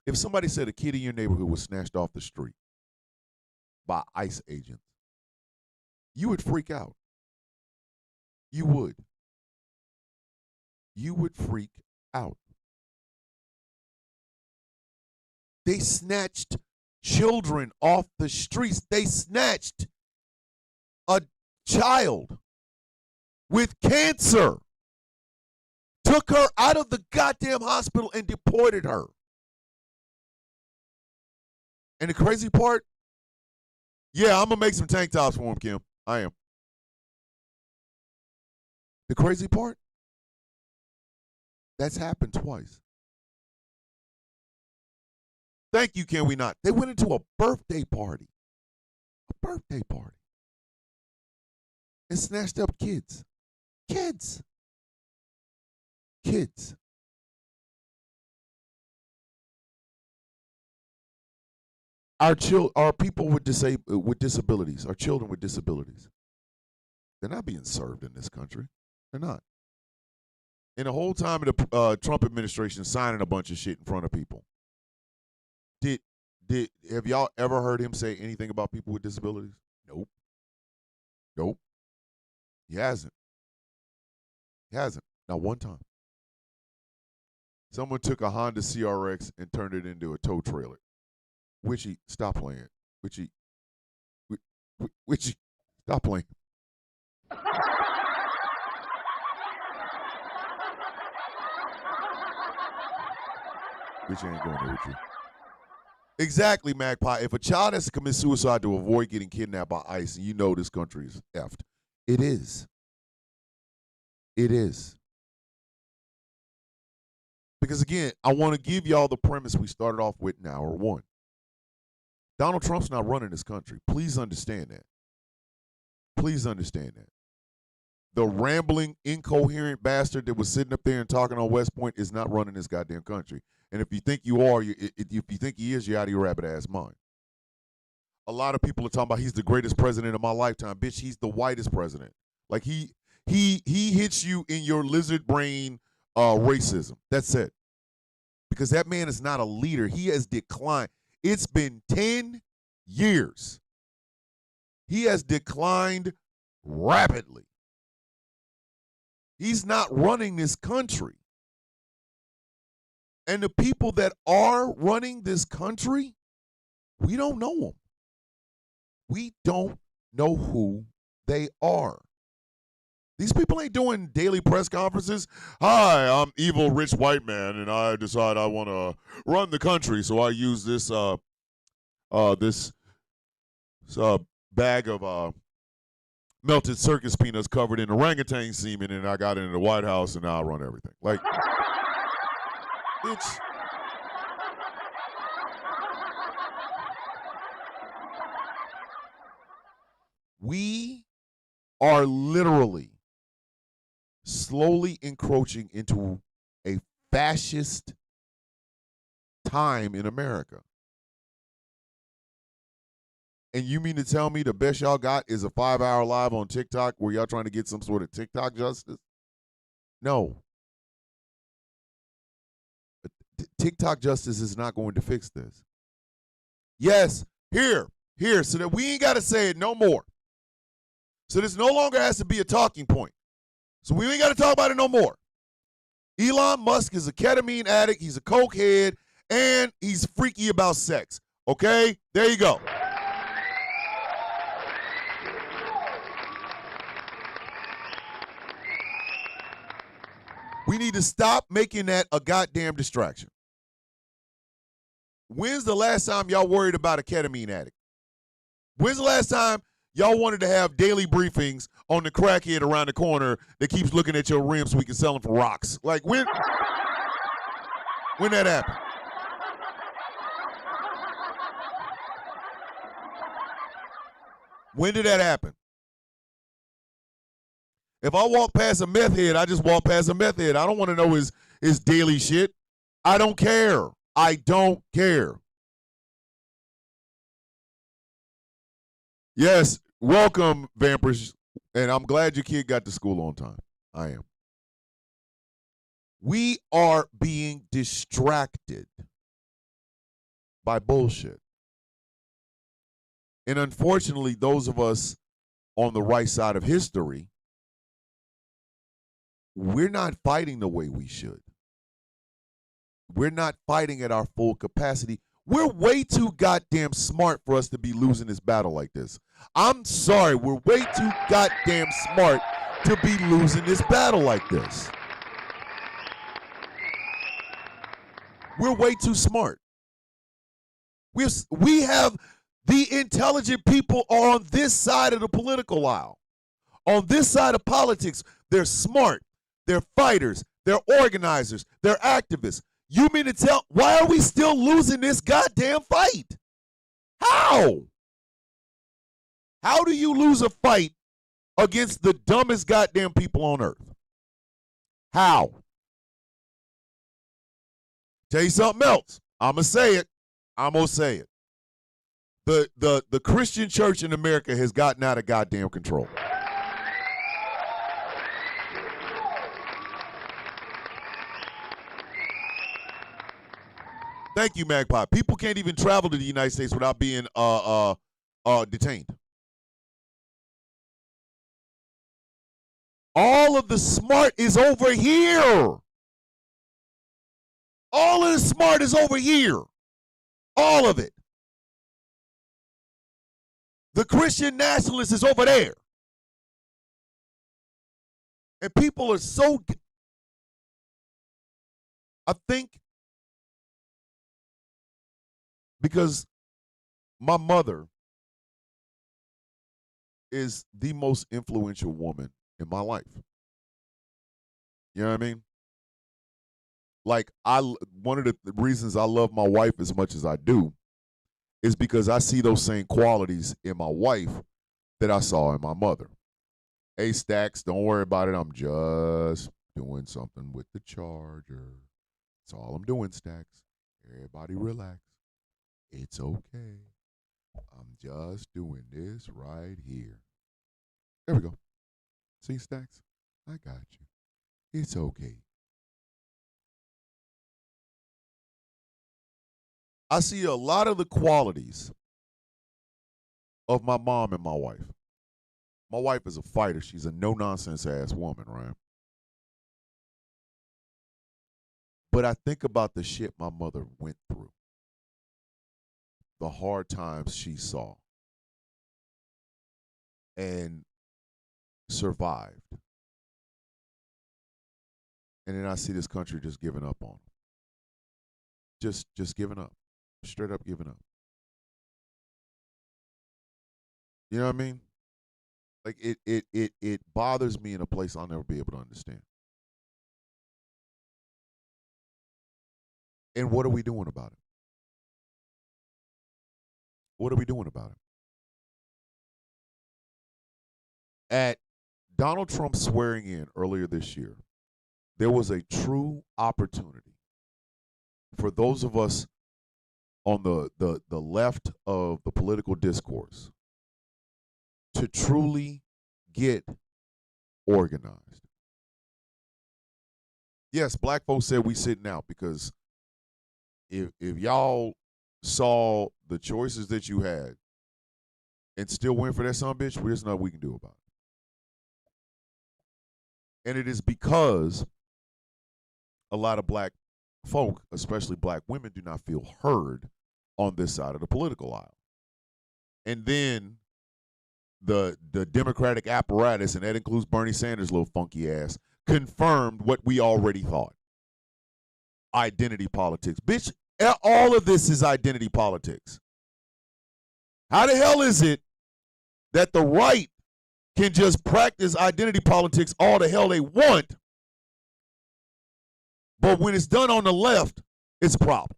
if somebody said a kid in your neighborhood was snatched off the street by ICE agents, you would freak out. You would. You would freak out. They snatched children off the streets. They snatched a child with cancer, took her out of the goddamn hospital and deported her. And the crazy part, yeah, I'm going to make some tank tops for him, Kim. I am. The crazy part, that's happened twice. Thank you, can we not? They went into a birthday party. A birthday party. And snatched up kids. Kids. Kids. our people with disabilities, our children with disabilities, they're not being served in this country. They're not. And the whole time of the Trump administration signing a bunch of shit in front of people, did have y'all ever heard him say anything about people with disabilities? Nope. Nope. He hasn't. He hasn't. Not one time. Someone took a Honda CRX and turned it into a tow trailer. Witchy, stop playing. Witchy, Witchy, stop playing. Witchy ain't going there with you. Exactly, Magpie. If a child has to commit suicide to avoid getting kidnapped by ICE, and you know this country is effed, it is. It is. Because again, I want to give y'all the premise we started off with in hour one. Donald Trump's not running this country. Please understand that. Please understand that. The rambling, incoherent bastard that was sitting up there and talking on West Point is not running this goddamn country. And if you think you are, if you think he is, you're out of your rabbit ass mind. A lot of people are talking about he's the greatest president of my lifetime. Bitch, he's the whitest president. Like he hits you in your lizard brain racism. That's it. Because that man is not a leader. He has declined. It's been 10 years. He has declined rapidly. He's not running this country. And the people that are running this country, we don't know them. We don't know who they are. These people ain't doing daily press conferences. Hi, I'm evil rich white man, and I decide I want to run the country, so I use this bag of melted circus peanuts covered in orangutan semen, and I got into the White House, and now I run everything. Like, bitch. We are literally slowly encroaching into a fascist time in America. And you mean to tell me the best y'all got is a 5-hour live on TikTok where y'all trying to get some sort of TikTok justice? No. TikTok justice is not going to fix this. Yes, here, so that we ain't got to say it no more. So this no longer has to be a talking point. So we ain't got to talk about it no more. Elon Musk is a ketamine addict, he's a cokehead, and he's freaky about sex. Okay? There you go. We need to stop making that a goddamn distraction. When's the last time y'all worried about a ketamine addict? When's the last time y'all wanted to have daily briefings on the crackhead around the corner that keeps looking at your rims so we can sell them for rocks? Like, when that happened? When did that happen? If I walk past a meth head, I just walk past a meth head. I don't want to know his daily shit. I don't care. I don't care. Yes, welcome, Vampers. And I'm glad your kid got to school on time. I am. We are being distracted by bullshit. And unfortunately, those of us on the right side of history, we're not fighting the way we should. We're not fighting at our full capacity. We're way too goddamn smart for us to be losing this battle like this. I'm sorry, we're way too goddamn smart to be losing this battle like this. We're way too smart. We have the intelligent people on this side of the political aisle. On this side of politics, they're smart. They're fighters. They're organizers. They're activists. You mean to tell, why are we still losing this goddamn fight? How? How do you lose a fight against the dumbest goddamn people on earth? How? Tell you something else. I'm going to say it. The Christian church in America has gotten out of goddamn control. Thank you, Magpie. People can't even travel to the United States without being detained. All of the smart is over here. All of the smart is over here. All of it. The Christian nationalist is over there. And people are so, I think, because my mother is the most influential woman in my life. You know what I mean? Like, one of the reasons I love my wife as much as I do is because I see those same qualities in my wife that I saw in my mother. Hey, Stacks, don't worry about it. I'm just doing something with the charger. That's all I'm doing, Stacks. Everybody relax. It's okay. I'm just doing this right here. There we go. See, Stacks? I got you. It's okay. I see a lot of the qualities of my mom and my wife. My wife is a fighter. She's a no-nonsense ass woman, right? But I think about the shit my mother went through, the hard times she saw, and survived. And then I see this country just giving up on them. Just giving up. Straight up giving up. You know what I mean? Like it bothers me in a place I'll never be able to understand. And what are we doing about it? What are we doing about it? At Donald Trump's swearing in earlier this year, there was a true opportunity for those of us on the left of the political discourse to truly get organized. Yes, black folks said we sitting out because if y'all saw the choices that you had and still went for that son of a bitch, there's nothing we can do about it. And it is because a lot of black folk, especially black women, do not feel heard on this side of the political aisle. And then the Democratic apparatus, and that includes Bernie Sanders' little funky ass, confirmed what we already thought. Identity politics. Bitch, all of this is identity politics. How the hell is it that the right can just practice identity politics all the hell they want, but when it's done on the left, it's a problem?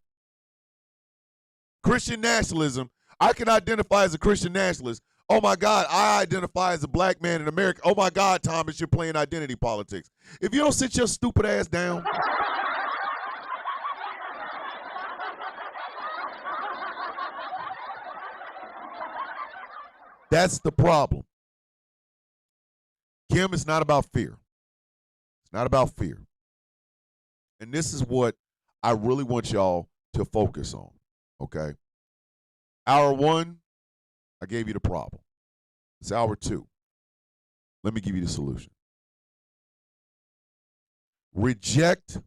Christian nationalism, I can identify as a Christian nationalist. Oh my God, I identify as a black man in America. Oh my God, Thomas, you're playing identity politics. If you don't sit your stupid ass down, that's the problem. Kim, it's not about fear. It's not about fear. And this is what I really want y'all to focus on, okay? Hour one, I gave you the problem. It's hour two. Let me give you the solution. Reject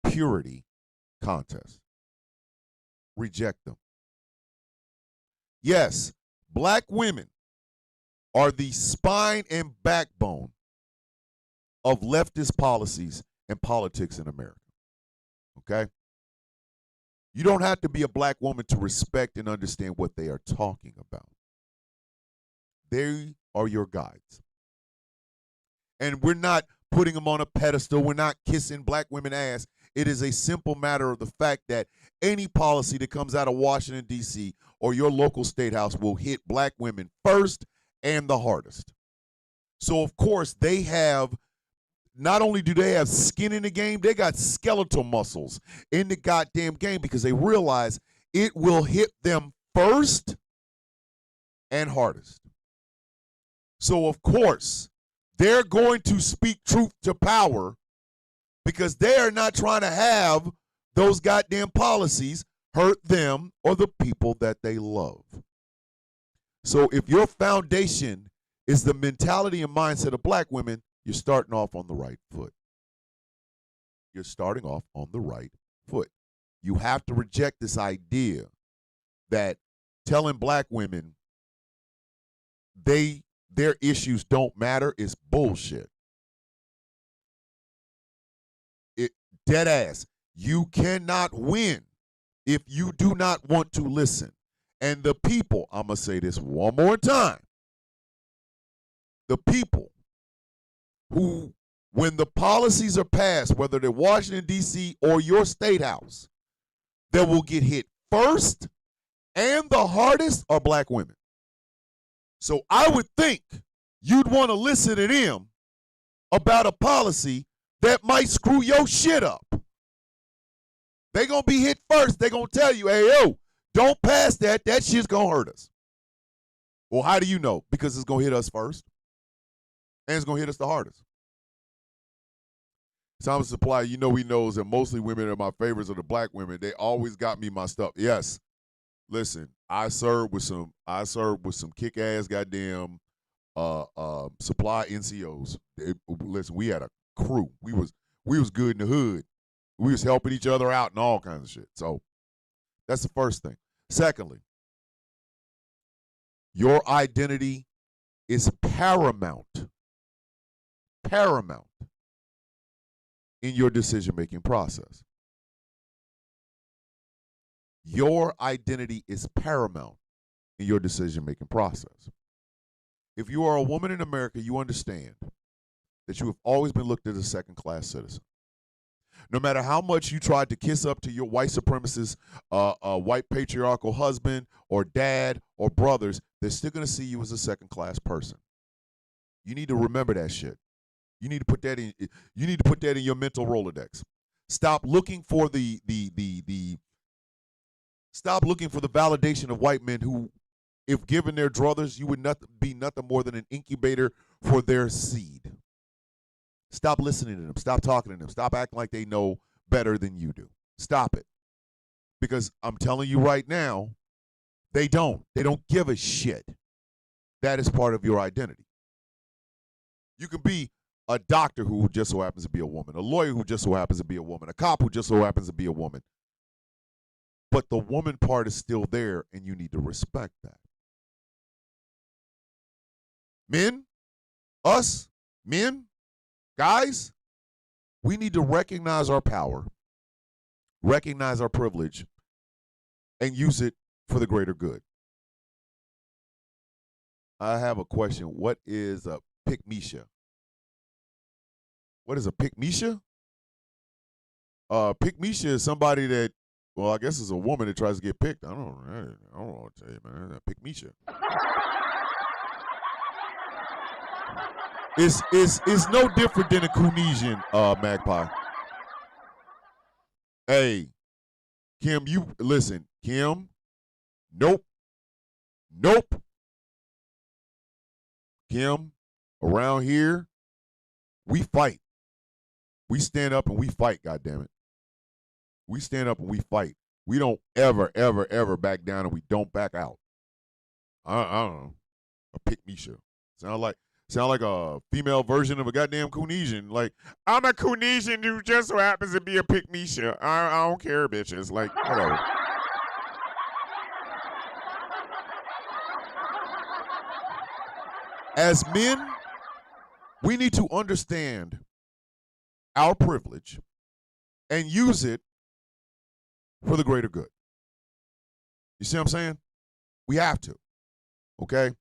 purity contests. Reject them. Yes, black women are the spine and backbone of leftist policies and politics in America. Okay? You don't have to be a black woman to respect and understand what they are talking about. They are your guides. And we're not putting them on a pedestal. We're not kissing black women ass. It is a simple matter of the fact that any policy that comes out of Washington, D.C. or your local state house will hit black women first and the hardest. So, of course, they have, not only do they have skin in the game, they got skeletal muscles in the goddamn game because they realize it will hit them first and hardest. So, of course, they're going to speak truth to power because they are not trying to have those goddamn policies hurt them or the people that they love. So if your foundation is the mentality and mindset of black women, you're starting off on the right foot. You're starting off on the right foot. You have to reject this idea that telling black women their issues don't matter is bullshit. Dead ass. You cannot win if you do not want to listen. And the people, I'm going to say this one more time. The people who, when the policies are passed, whether they're Washington, D.C. or your state house, that will get hit first and the hardest are black women. So I would think you'd want to listen to them about a policy that might screw your shit up. They're going to be hit first. They're going to tell you, hey, yo, don't pass that. That shit's going to hurt us. Well, how do you know? Because it's going to hit us first. And it's going to hit us the hardest. Thomas Supply, you know he knows that mostly women are my favorites are the black women. They always got me my stuff. Yes. Listen, I served with some kick-ass goddamn supply NCOs. Listen, we had a crew. We was good in the hood. We was helping each other out and all kinds of shit. So that's the first thing. Secondly, your identity is paramount in your decision-making process. Your identity is paramount in your decision-making process. If you are a woman in America, you understand that you have always been looked at as a second-class citizen. No matter how much you tried to kiss up to your white supremacist, white patriarchal husband or dad or brothers, they're still going to see you as a second-class person. You need to remember that shit. You need to put that in. You need to put that in your mental Rolodex. Stop looking for Stop looking for the validation of white men who, if given their druthers, you would be nothing more than an incubator for their seed. Stop listening to them. Stop talking to them. Stop acting like they know better than you do. Stop it. Because I'm telling you right now, they don't. They don't give a shit. That is part of your identity. You can be a doctor who just so happens to be a woman, a lawyer who just so happens to be a woman, a cop who just so happens to be a woman. But the woman part is still there, and you need to respect that. Men, us, men, guys, we need to recognize our power, recognize our privilege, and use it for the greater good. I have a question. What is a pick-me-sha? What is a pick-me-sha? Pick-me-sha is somebody that, well, I guess it's a woman that tries to get picked. I don't know what to tell you, man. Pick-me-sha. It's no different than a Coonesian magpie. Hey, Kim, you listen, Kim. Nope. Kim, around here, we fight. We stand up and we fight, goddammit. We stand up and we fight. We don't ever back down, and we don't back out. I don't know. A pick-me-sha. Sound like a female version of a goddamn Coonesian. Like, I'm a Coonesian who just so happens to be a pick-me-sha. I don't care, bitches. Like, whatever. As men, we need to understand our privilege and use it for the greater good. You see what I'm saying? We have to. Okay?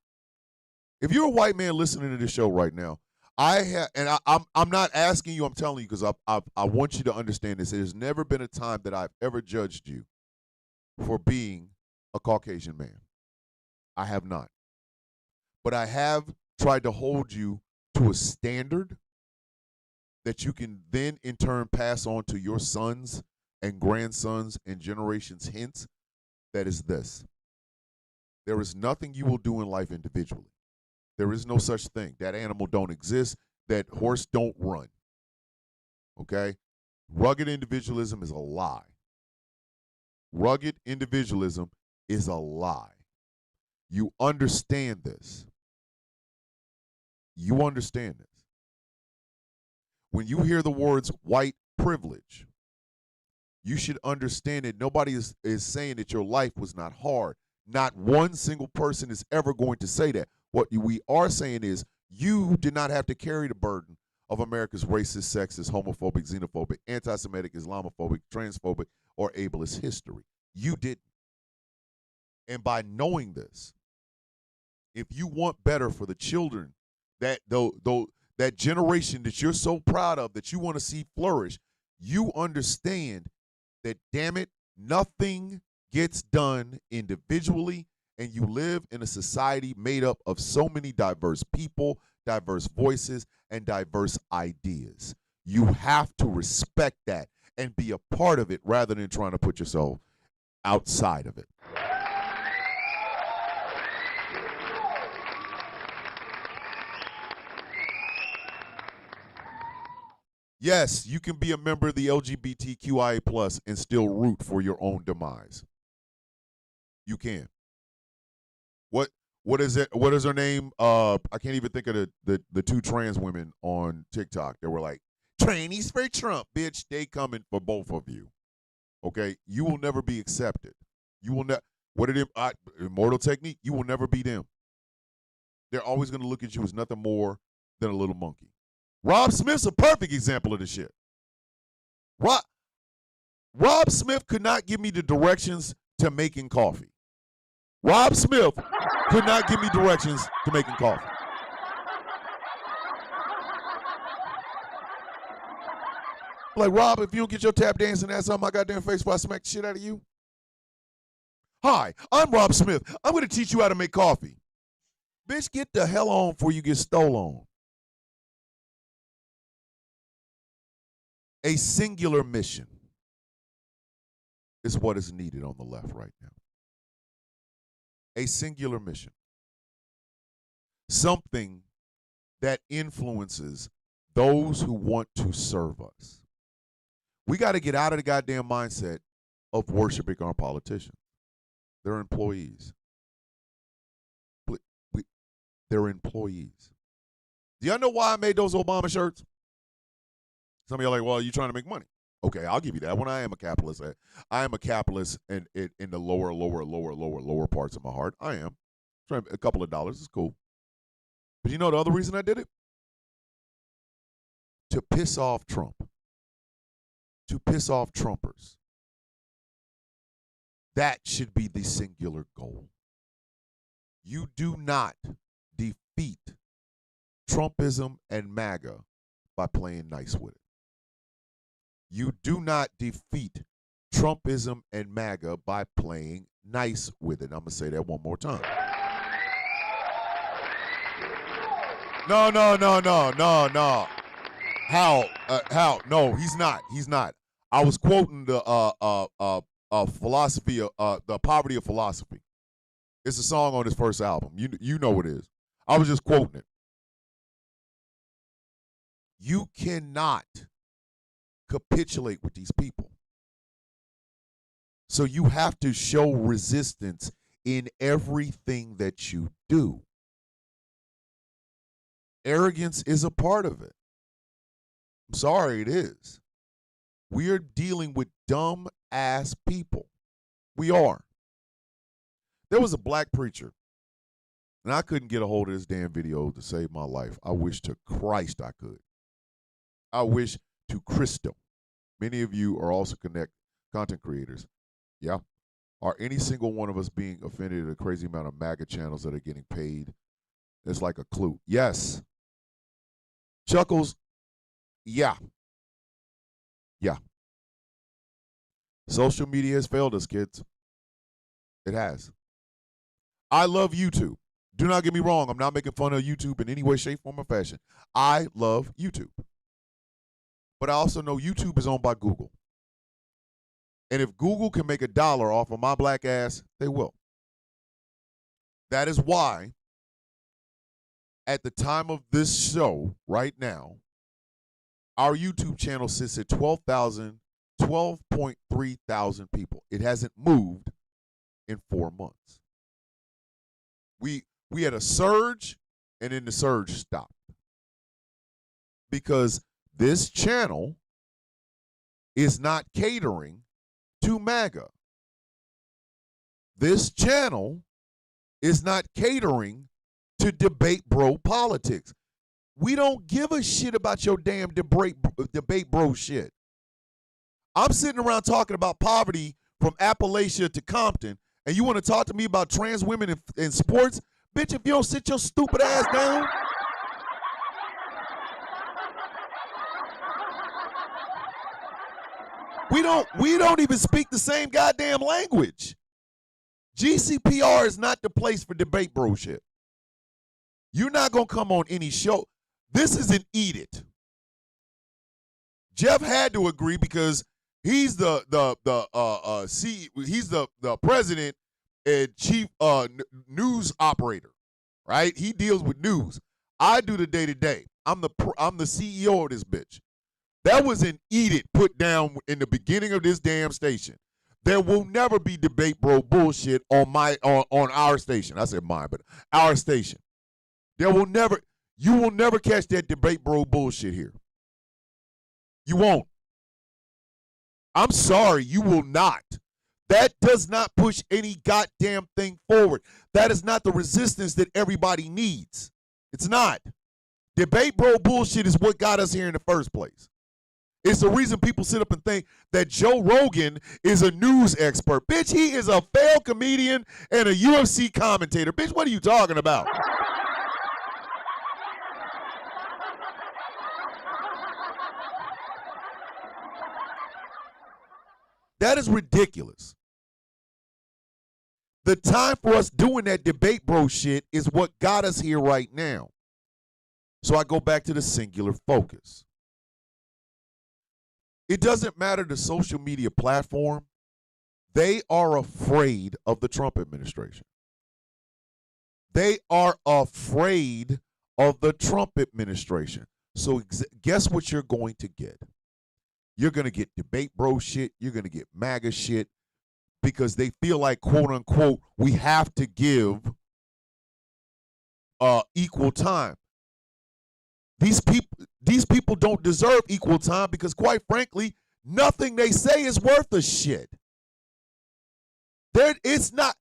If you're a white man listening to this show right now, I'm not asking you, I'm telling you, because I want you to understand this. There's never been a time that I've ever judged you for being a Caucasian man. I have not. But I have tried to hold you to a standard that you can then in turn pass on to your sons and grandsons and generations hence. That is this. There is nothing you will do in life individually. There is no such thing. That animal don't exist. That horse don't run. Okay? Rugged individualism is a lie. Rugged individualism is a lie. You understand this. You understand this. When you hear the words white privilege, you should understand that nobody is saying that your life was not hard. Not one single person is ever going to say that. What we are saying is you did not have to carry the burden of America's racist, sexist, homophobic, xenophobic, anti-Semitic, Islamophobic, transphobic, or ableist history. You didn't. And by knowing this, if you want better for the children, that generation that you're so proud of, that you want to see flourish, you understand that, damn it, nothing gets done individually, and you live in a society made up of so many diverse people, diverse voices, and diverse ideas. You have to respect that and be a part of it rather than trying to put yourself outside of it. Yes, you can be a member of the LGBTQIA+ and still root for your own demise. You can. What is it? What is her name? I can't even think of the two trans women on TikTok. They were like, "Trannies for Trump, bitch." They coming for both of you. Okay, you will never be accepted. You will never. What are them? Immortal Technique. You will never be them. They're always going to look at you as nothing more than a little monkey. Rob Smith's a perfect example of this shit. Rob Smith could not give me the directions to making coffee. Rob Smith could not give me directions to making coffee. Like, Rob, if you don't get your tap dancing ass on my goddamn face before I smack the shit out of you. Hi, I'm Rob Smith. I'm going to teach you how to make coffee. Bitch, get the hell on before you get stole on. A singular mission is what is needed on the left right now. A singular mission. Something that influences those who want to serve us. We got to get out of the goddamn mindset of worshiping our politicians. They're employees. They're employees. Do y'all know why I made those Obama shirts? Some of y'all are like, well, you're trying to make money. Okay, I'll give you that. When I am a capitalist, I am a capitalist in the lower parts of my heart. I am. A couple of dollars is cool. But you know the other reason I did it? To piss off Trump. To piss off Trumpers. That should be the singular goal. You do not defeat Trumpism and MAGA by playing nice with it. You do not defeat Trumpism and MAGA by playing nice with it. I'm going to say that one more time. No. How? No, he's not. He's not. I was quoting the philosophy of the poverty of philosophy. It's a song on his first album. You know what it is. I was just quoting it. You cannot capitulate with these people. So you have to show resistance in everything that you do. Arrogance is a part of it. I'm sorry, it is. We are dealing with dumb ass people. We are. There was a black preacher, and I couldn't get a hold of this damn video to save my life. I wish to Christ I could. I wish to Cristo. Many of you are also content creators. Yeah. Are any single one of us being offended at a crazy amount of MAGA channels that are getting paid? It's like a clue. Yes. Chuckles. Yeah. Yeah. Social media has failed us, kids. It has. I love YouTube. Do not get me wrong. I'm not making fun of YouTube in any way, shape, form, or fashion. I love YouTube. But I also know YouTube is owned by Google. And if Google can make $1 off of my black ass, they will. That is why, at the time of this show right now, our YouTube channel sits at 12.3 thousand people. It hasn't moved in 4 months. We had a surge, and then the surge stopped. Because this channel is not catering to MAGA. This channel is not catering to debate bro politics. We don't give a shit about your damn debate bro shit. I'm sitting around talking about poverty from Appalachia to Compton, and you want to talk to me about trans women in sports? Bitch, if you don't sit your stupid ass down. We don't even speak the same goddamn language. GCPR is not the place for debate bro shit. You're not gonna come on any show. This is an eat it. Jeff had to agree because he's the president and chief news operator, right? He deals with news. I do the day to day. I'm the CEO of this bitch. That was an eat it put down in the beginning of this damn station. There will never be debate bro bullshit on our station. I said mine, but our station. You will never catch that debate bro bullshit here. You won't. I'm sorry, you will not. That does not push any goddamn thing forward. That is not the resistance that everybody needs. It's not. Debate bro bullshit is what got us here in the first place. It's the reason people sit up and think that Joe Rogan is a news expert. Bitch, he is a failed comedian and a UFC commentator. Bitch, what are you talking about? That is ridiculous. The time for us doing that debate bro shit is what got us here right now. So I go back to the singular focus. It doesn't matter the social media platform. They are afraid of the Trump administration. They are afraid of the Trump administration. So guess what you're going to get? You're going to get debate bro shit. You're going to get MAGA shit because they feel like, quote unquote, we have to give equal time. These people don't deserve equal time because, quite frankly, nothing they say is worth a shit. It's not.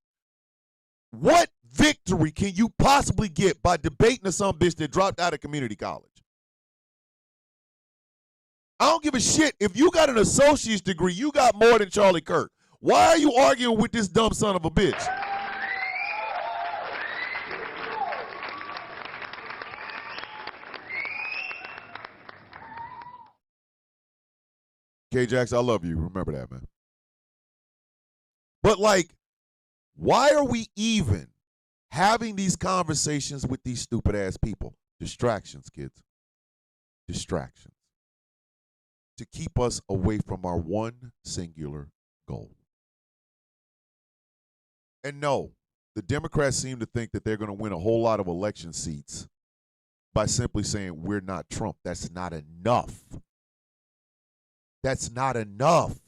What victory can you possibly get by debating to some bitch that dropped out of community college? I don't give a shit. If you got an associate's degree, you got more than Charlie Kirk. Why are you arguing with this dumb son of a bitch? K-Jax, I love you. Remember that, man. But, like, why are we even having these conversations with these stupid-ass people? Distractions, kids. Distractions. To keep us away from our one singular goal. And no, the Democrats seem to think that they're going to win a whole lot of election seats by simply saying we're not Trump. That's not enough. That's not enough.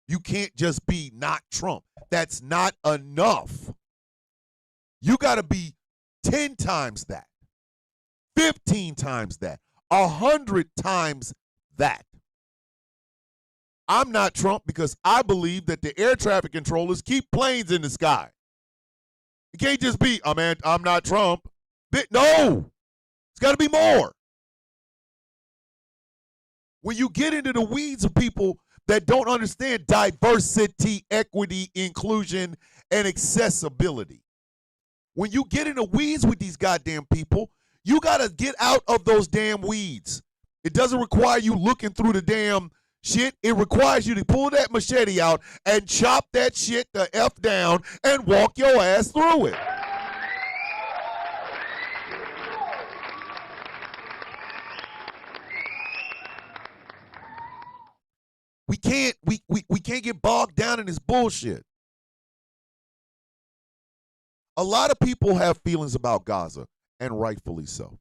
You can't just be not Trump. That's not enough. You got to be 10 times that, 15 times that, 100 times that. I'm not Trump because I believe that the air traffic controllers keep planes in the sky. It can't just be, oh man, I'm not Trump. No, it's got to be more. When you get into the weeds of people that don't understand diversity, equity, inclusion, and accessibility, when you get in the weeds with these goddamn people, you got to get out of those damn weeds. It doesn't require you looking through the damn shit. It requires you to pull that machete out and chop that shit the F down and walk your ass through it. We can't get bogged down in this bullshit. A lot of people have feelings about Gaza, and rightfully so.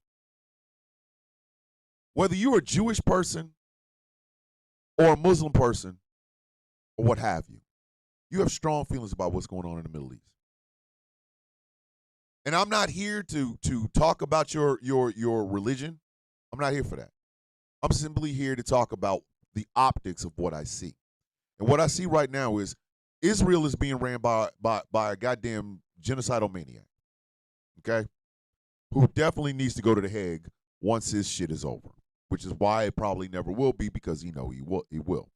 Whether you're a Jewish person or a Muslim person or what have you, you have strong feelings about what's going on in the Middle East. And I'm not here to talk about your religion. I'm not here for that. I'm simply here to talk about the optics of what I see. And what I see right now is Israel is being ran by a goddamn genocidal maniac, okay, who definitely needs to go to the Hague once his shit is over, which is why it probably never will be, because he will.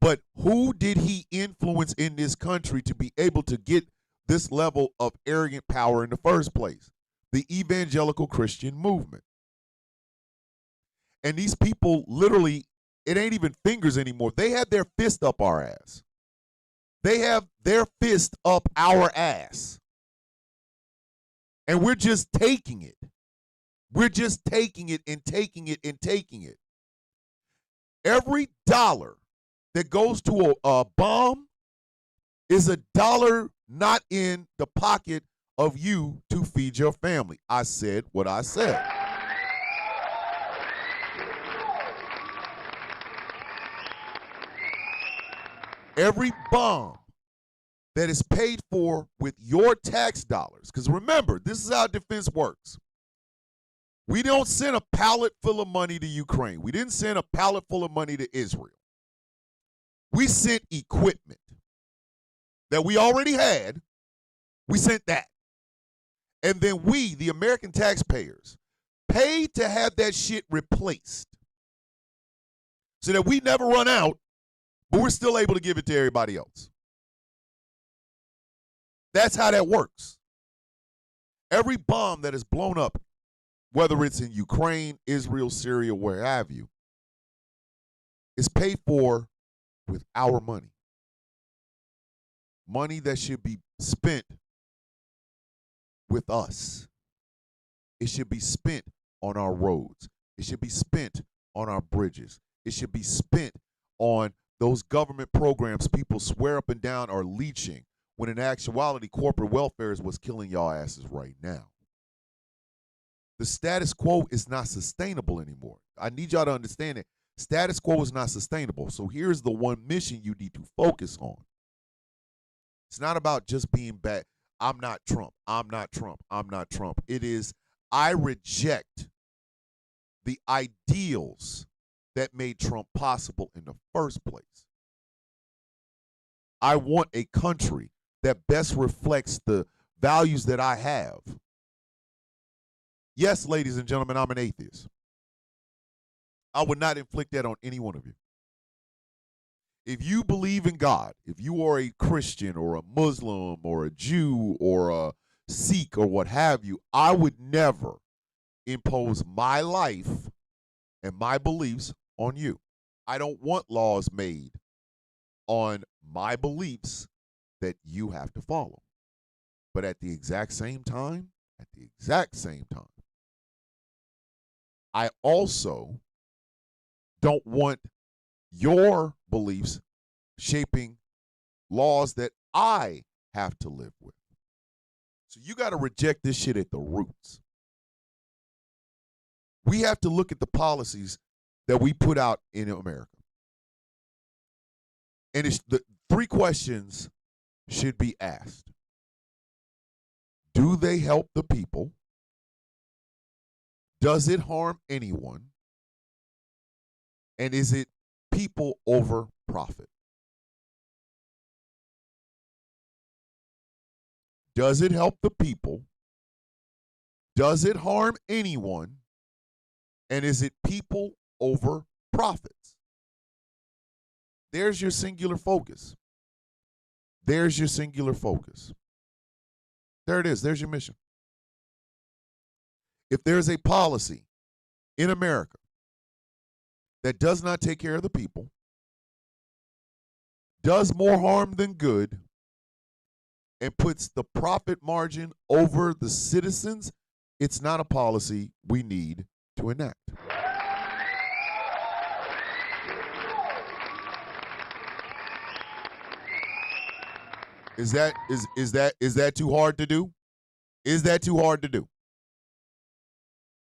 But who did he influence in this country to be able to get this level of arrogant power in the first place? The evangelical Christian movement. And these people literally, it ain't even fingers anymore. They have their fist up our ass. They have their fist up our ass. And we're just taking it. We're just taking it and taking it and taking it. Every dollar that goes to a bomb is a dollar not in the pocket of you to feed your family. I said what I said. Every bomb that is paid for with your tax dollars, because remember, this is how defense works. We don't send a pallet full of money to Ukraine. We didn't send a pallet full of money to Israel. We sent equipment that we already had. We sent that. And then we, the American taxpayers, paid to have that shit replaced so that we never run out, but we're still able to give it to everybody else. That's how that works. Every bomb that is blown up, whether it's in Ukraine, Israel, Syria, where have you, is paid for with our money. Money that should be spent with us. It should be spent on our roads. It should be spent on our bridges. It should be spent on those government programs people swear up and down are leeching, when in actuality corporate welfare is what's killing y'all asses right now. The status quo is not sustainable anymore. I need y'all to understand it. Status quo is not sustainable. So here's the one mission you need to focus on. It's not about just being bad. I'm not Trump. I'm not Trump. I'm not Trump. It is, I reject the ideals that made Trump possible in the first place. I want a country that best reflects the values that I have. Yes, ladies and gentlemen, I'm an atheist. I would not inflict that on any one of you. If you believe in God, if you are a Christian or a Muslim or a Jew or a Sikh or what have you, I would never impose my life and my beliefs on you. I don't want laws made on my beliefs that you have to follow. But at the exact same time, I also don't want your beliefs shaping laws that I have to live with. So you got to reject this shit at the roots. We have to look at the policies that we put out in America. And it's the three questions should be asked. Do they help the people? Does it harm anyone? And is it people over profit? Does it help the people? Does it harm anyone? And is it people over profits? There's your singular focus. There's your singular focus. There it is. There's your mission. If there's a policy in America that does not take care of the people, does more harm than good, and puts the profit margin over the citizens, it's not a policy we need to enact. Is that too hard to do? Is that too hard to do?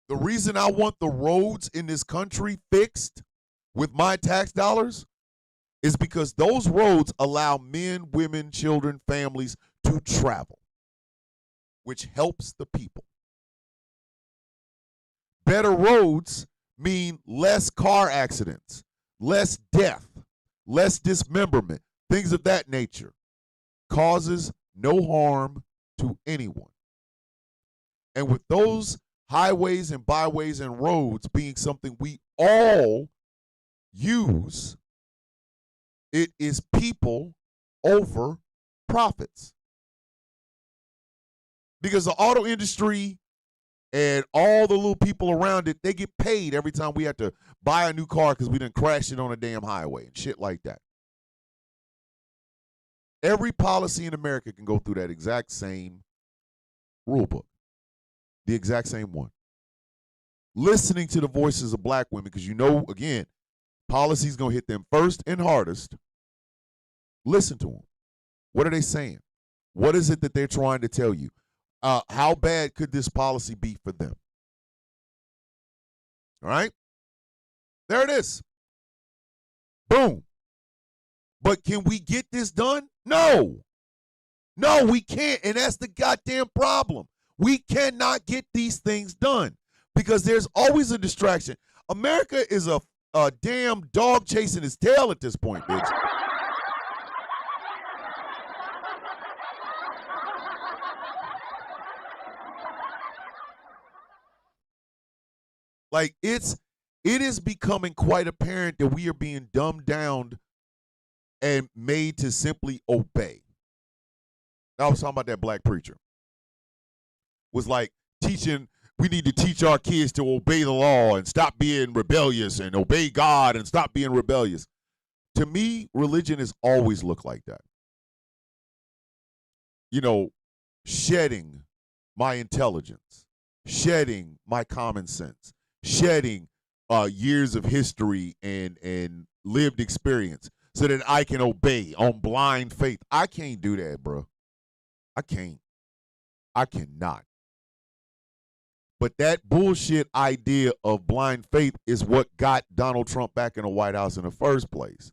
The reason I want the roads in this country fixed with my tax dollars is because those roads allow men, women, children, families to travel, which helps the people. Better roads mean less car accidents, less death, less dismemberment, things of that nature. Causes no harm to anyone. And with those highways and byways and roads being something we all use, it is people over profits. Because the auto industry and all the little people around it, they get paid every time we have to buy a new car because we done crashed it on a damn highway and shit like that. Every policy in America can go through that exact same rule book. The exact same one. Listening to the voices of black women, because you know, again, policy's going to hit them first and hardest. Listen to them. What are they saying? What is it that they're trying to tell you? How bad could this policy be for them? All right? There it is. Boom. But can we get this done? No. No, we can't. And that's the goddamn problem. We cannot get these things done because there's always a distraction. America is a damn dog chasing his tail at this point, bitch. Like it is becoming quite apparent that we are being dumbed down and made to simply obey. I was talking about that black preacher. Was like teaching, we need to teach our kids to obey the law and stop being rebellious and obey God and stop being rebellious. To me, religion has always looked like that. You know, shedding my intelligence, shedding my common sense, shedding years of history and lived experience so that I can obey on blind faith. I can't do that, bro. I can't. I cannot. But that bullshit idea of blind faith is what got Donald Trump back in the White House in the first place.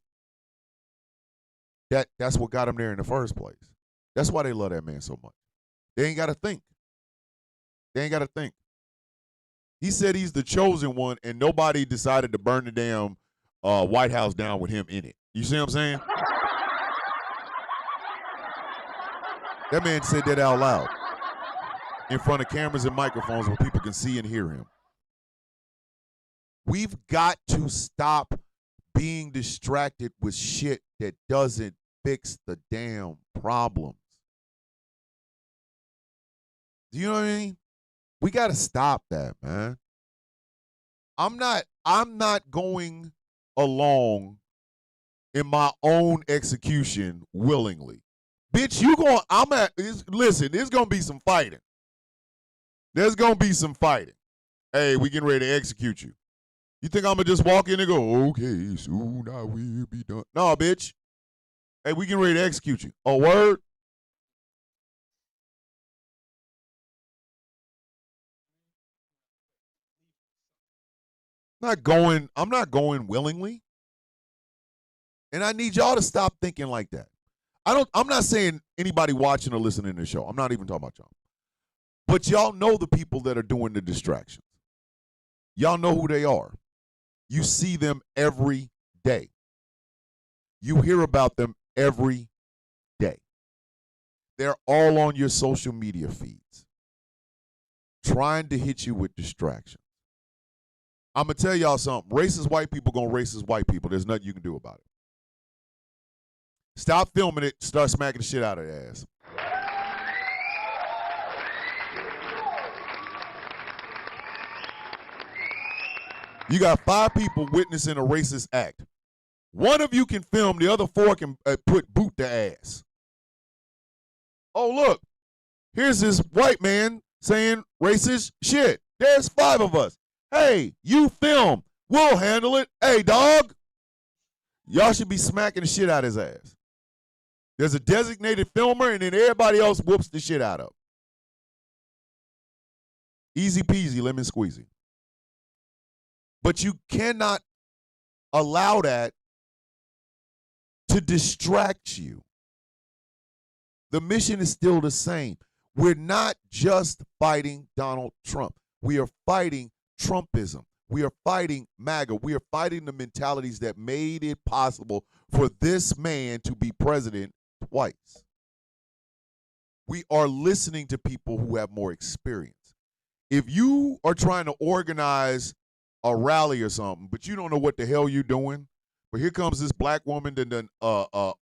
That's what got him there in the first place. That's why they love that man so much. They ain't got to think. They ain't got to think. He said he's the chosen one, and nobody decided to burn the damn White House down with him in it. You see what I'm saying? That man said that out loud in front of cameras and microphones where people can see and hear him. We've got to stop being distracted with shit that doesn't fix the damn problems. Do you know what I mean? We got to stop that, man. I'm not going along in my own execution willingly. Bitch, listen, there's going to be some fighting. There's going to be some fighting. Hey, we getting ready to execute you. You think I'm going to just walk in and go, okay, soon I will be done. No, bitch. Hey, we getting ready to execute you. A word? I'm not going willingly. And I need y'all to stop thinking like that. I'm not saying anybody watching or listening to the show. I'm not even talking about y'all. But y'all know the people that are doing the distractions. Y'all know who they are. You see them every day. You hear about them every day. They're all on your social media feeds, trying to hit you with distractions. I'm going to tell y'all something. Racist white people going to racist white people. There's nothing you can do about it. Stop filming it. Start smacking the shit out of their ass. You got 5 people witnessing a racist act. One of you can film. The other 4 can boot the ass. Oh, look. Here's this white man saying racist shit. There's 5 of us. Hey, you film. We'll handle it. Hey, dog. Y'all should be smacking the shit out of his ass. There's a designated filmer, and then everybody else whoops the shit out of. Easy peasy, lemon squeezy. But you cannot allow that to distract you. The mission is still the same. We're not just fighting Donald Trump. We are fighting Trumpism. We are fighting MAGA. We are fighting the mentalities that made it possible for this man to be president twice. We are listening to people who have more experience. If you are trying to organize a rally or something, but you don't know what the hell you're doing, but here comes this black woman that done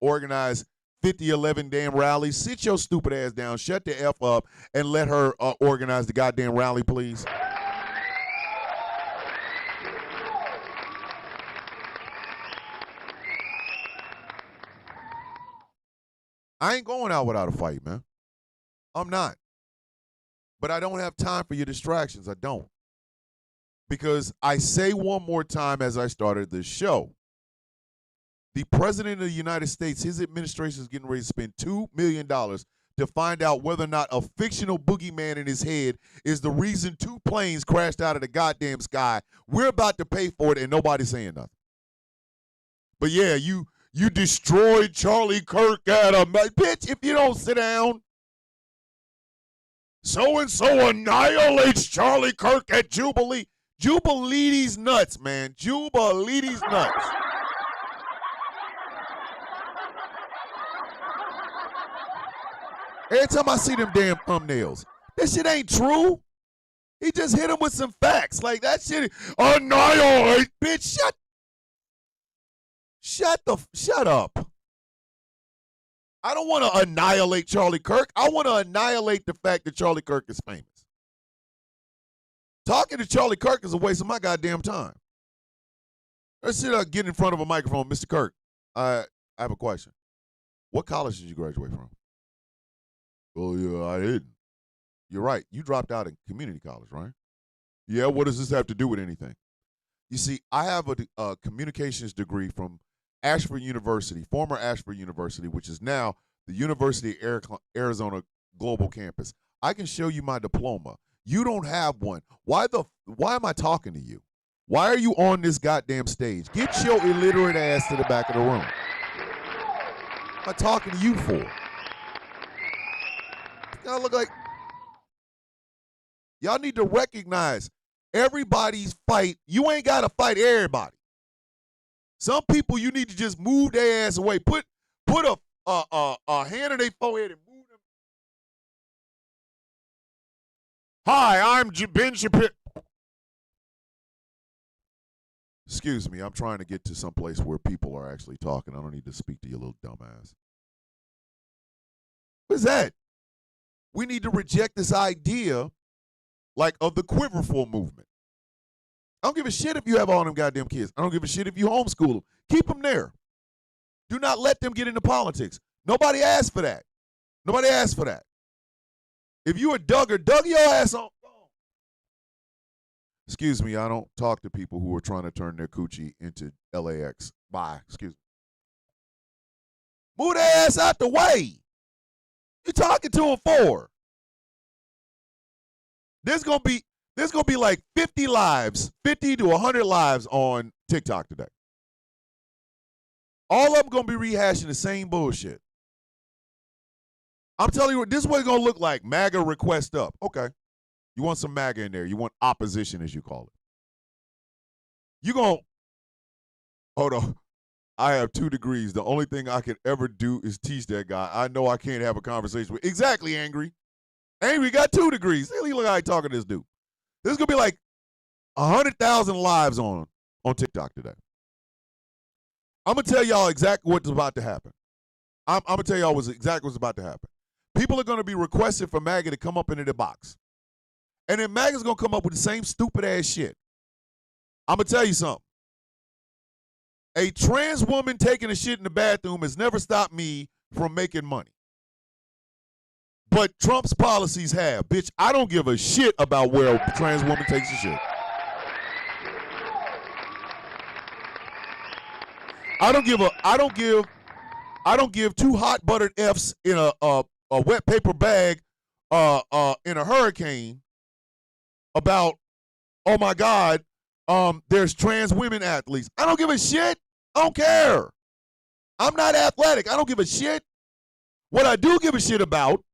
organize 11 damn rallies. Sit your stupid ass down, shut the F up, and let her organize the goddamn rally, please. I ain't going out without a fight, man. I'm not. But I don't have time for your distractions. I don't. Because I say one more time as I started this show, the president of the United States, his administration is getting ready to spend $2 million to find out whether or not a fictional boogeyman in his head is the reason 2 planes crashed out of the goddamn sky. We're about to pay for it and nobody's saying nothing. But yeah, you destroyed Charlie Kirk at a bitch. If you don't sit down, so-and-so annihilates Charlie Kirk at Jubilee. Jubilee's nuts, man. Jubilee's nuts. Every time I see them damn thumbnails, that shit ain't true. He just hit him with some facts. Like, that shit, annihilate, bitch, shut up. I don't want to annihilate Charlie Kirk. I want to annihilate the fact that Charlie Kirk is famous. Talking to Charlie Kirk is a waste of my goddamn time. Let's get in front of a microphone. Mr. Kirk, I have a question. What college did you graduate from? Oh, yeah, I didn't. You're right. You dropped out in community college, right? Yeah, what does this have to do with anything? You see, I have a communications degree from Ashford University, former Ashford University, which is now the University of Arizona Global Campus. I can show you my diploma. You don't have one. Why am I talking to you? Why are you on this goddamn stage? Get your illiterate ass to the back of the room. What am I talking to you for? Y'all look like y'all need to recognize everybody's fight. You ain't got to fight everybody. Some people you need to just move their ass away. Put a hand on their forehead and move them. Hi, I'm Ben Shapiro. Excuse me, I'm trying to get to some place where people are actually talking. I don't need to speak to your little dumbass. What is that? We need to reject this idea, like, of the Quiverful movement. I don't give a shit if you have all them goddamn kids. I don't give a shit if you homeschool them. Keep them there. Do not let them get into politics. Nobody asked for that. Nobody asked for that. If you a Duggar, dug your ass on. Excuse me, I don't talk to people who are trying to turn their coochie into LAX. Bye. Excuse me. Move their ass out the way. You talking to them for? There's gonna be like 50 lives, 50 to 100 lives on TikTok today. All of them gonna be rehashing the same bullshit. I'm telling you, this is what it's gonna look like. MAGA request up. Okay. You want some MAGA in there. You want opposition, as you call it. You gonna, hold on. I have 2 degrees. The only thing I could ever do is teach that guy. I know I can't have a conversation with. Exactly, Angry. Angry got 2 degrees. Look how I talking to this dude. This is going to be like 100,000 lives on TikTok today. I'm going to tell y'all exactly what's about to happen. I'm going to tell y'all exactly what's about to happen. People are going to be requesting for MAGA to come up into the box. And then MAGA's going to come up with the same stupid ass shit. I'm going to tell you something. A trans woman taking a shit in the bathroom has never stopped me from making money. But Trump's policies have. Bitch, I don't give a shit about where a trans woman takes a shit. I I don't give two hot buttered F's in a wet paper bag in a hurricane about, oh my God, there's trans women athletes. I don't give a shit. I don't care. I'm not athletic. I don't give a shit. What I do give a shit about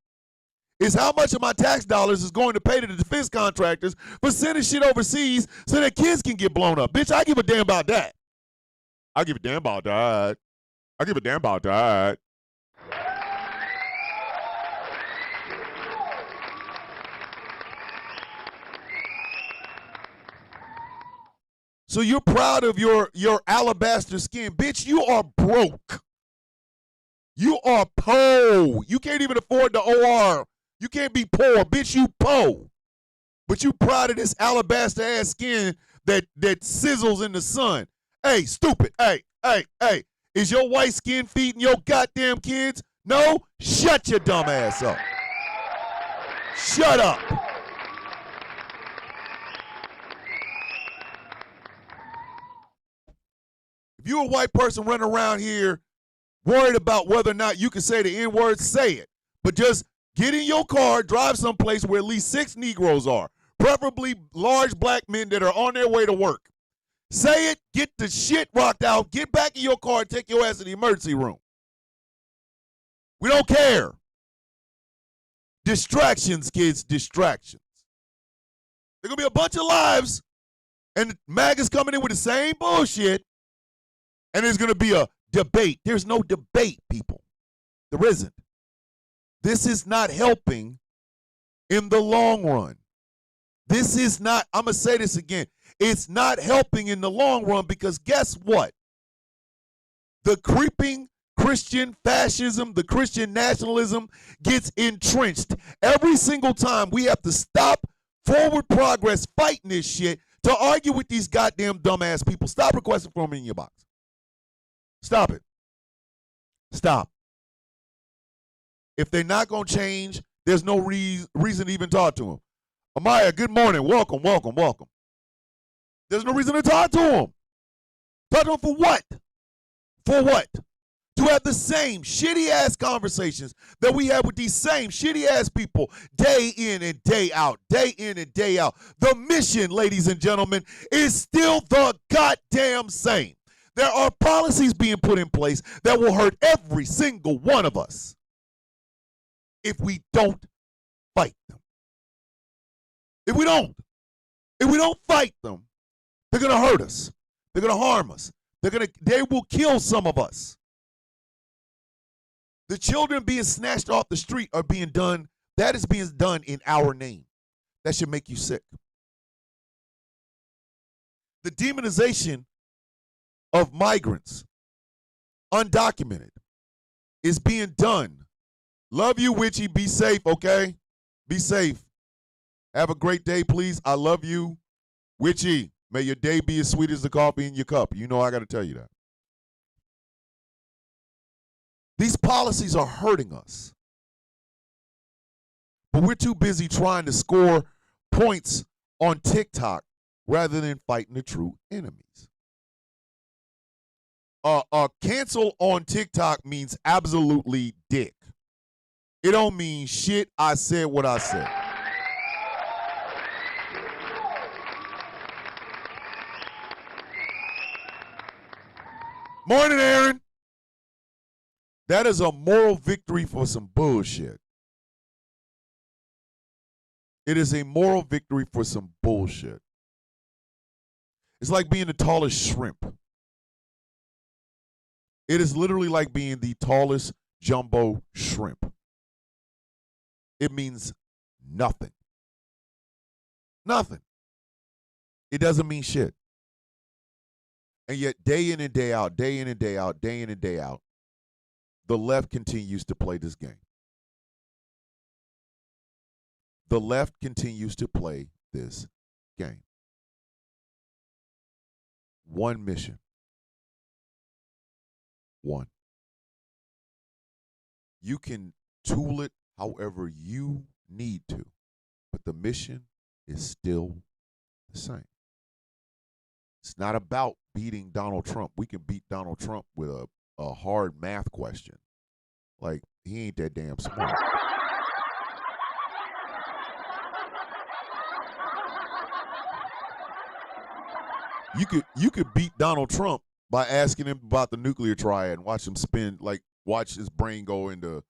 is how much of my tax dollars is going to pay to the defense contractors for sending shit overseas so that kids can get blown up. Bitch, I give a damn about that. I give a damn about that. I give a damn about that. So you're proud of your alabaster skin. Bitch, you are broke. You are po. You can't even afford the OR. You can't be poor. Bitch, you po. But you proud of this alabaster ass skin that sizzles in the sun. Hey, stupid. Hey. Is your white skin feeding your goddamn kids? No? Shut your dumb ass up. Shut up. If you're a white person running around here worried about whether or not you can say the N-word, say it. But just get in your car, drive someplace where at least 6 Negroes are, preferably large black men that are on their way to work. Say it, get the shit rocked out, get back in your car and take your ass to the emergency room. We don't care. Distractions, kids, distractions. There's going to be a bunch of lives, and MAGA's coming in with the same bullshit, and there's going to be a debate. There's no debate, people. There isn't. This is not helping in the long run. This is not, I'm going to say this again. It's not helping in the long run because guess what? The creeping Christian fascism, the Christian nationalism gets entrenched. Every single time we have to stop forward progress fighting this shit to argue with these goddamn dumbass people. Stop requesting for them in your box. Stop it. Stop. If they're not going to change, there's no reason to even talk to them. Amaya, good morning. Welcome. There's no reason to talk to them. Talk to them for what? For what? To have the same shitty-ass conversations that we have with these same shitty-ass people day in and day out, day in and day out. The mission, ladies and gentlemen, is still the goddamn same. There are policies being put in place that will hurt every single one of us if we don't fight them. If we don't fight them, they're going to hurt us. They're going to harm us. They will kill some of us. The children being snatched off the street are being done. That is being done in our name. That should make you sick. The demonization of migrants, undocumented, is being done. Love you, Witchy. Be safe, okay? Be safe. Have a great day, please. I love you. Witchy, may your day be as sweet as the coffee in your cup. You know I got to tell you that. These policies are hurting us. But we're too busy trying to score points on TikTok rather than fighting the true enemies. Cancel on TikTok means absolutely dick. It don't mean shit. I said what I said. Morning, Aaron. That is a moral victory for some bullshit. It is a moral victory for some bullshit. It's like being the tallest shrimp. It is literally like being the tallest jumbo shrimp. It means nothing. Nothing. It doesn't mean shit. And yet, day in and day out, day in and day out, day in and day out, the left continues to play this game. The left continues to play this game. One mission. One. You can tool it however you need to, but the mission is still the same. It's not about beating Donald Trump. We can beat Donald Trump with a a hard math question. Like, he ain't that damn smart. You could beat Donald Trump by asking him about the nuclear triad and watch him spin, like watch his brain go into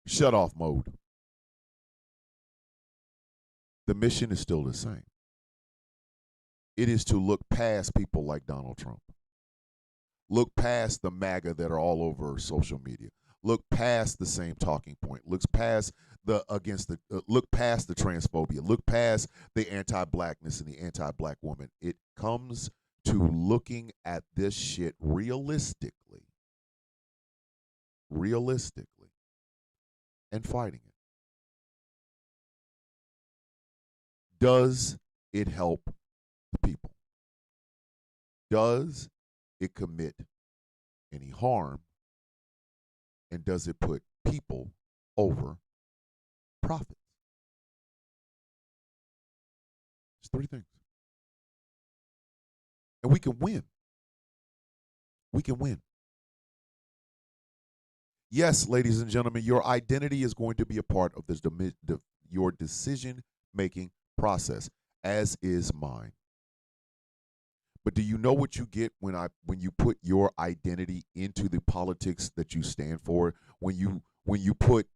shut off mode. The mission is still the same. It is to look past people like Donald Trump. Look past the MAGA that are all over social media. Look past the same talking point. Look past the transphobia. Look past the anti-blackness and the anti-black woman. It comes to looking at this shit realistically, and fighting it. Does it help the people? Does it commit any harm? And does it put people over profits? It's three things. And we can win. We can win. Yes, ladies and gentlemen, your identity is going to be a part of this, your decision-making process, as is mine. But do you know what you get when you put your identity into the politics that you stand for? When you put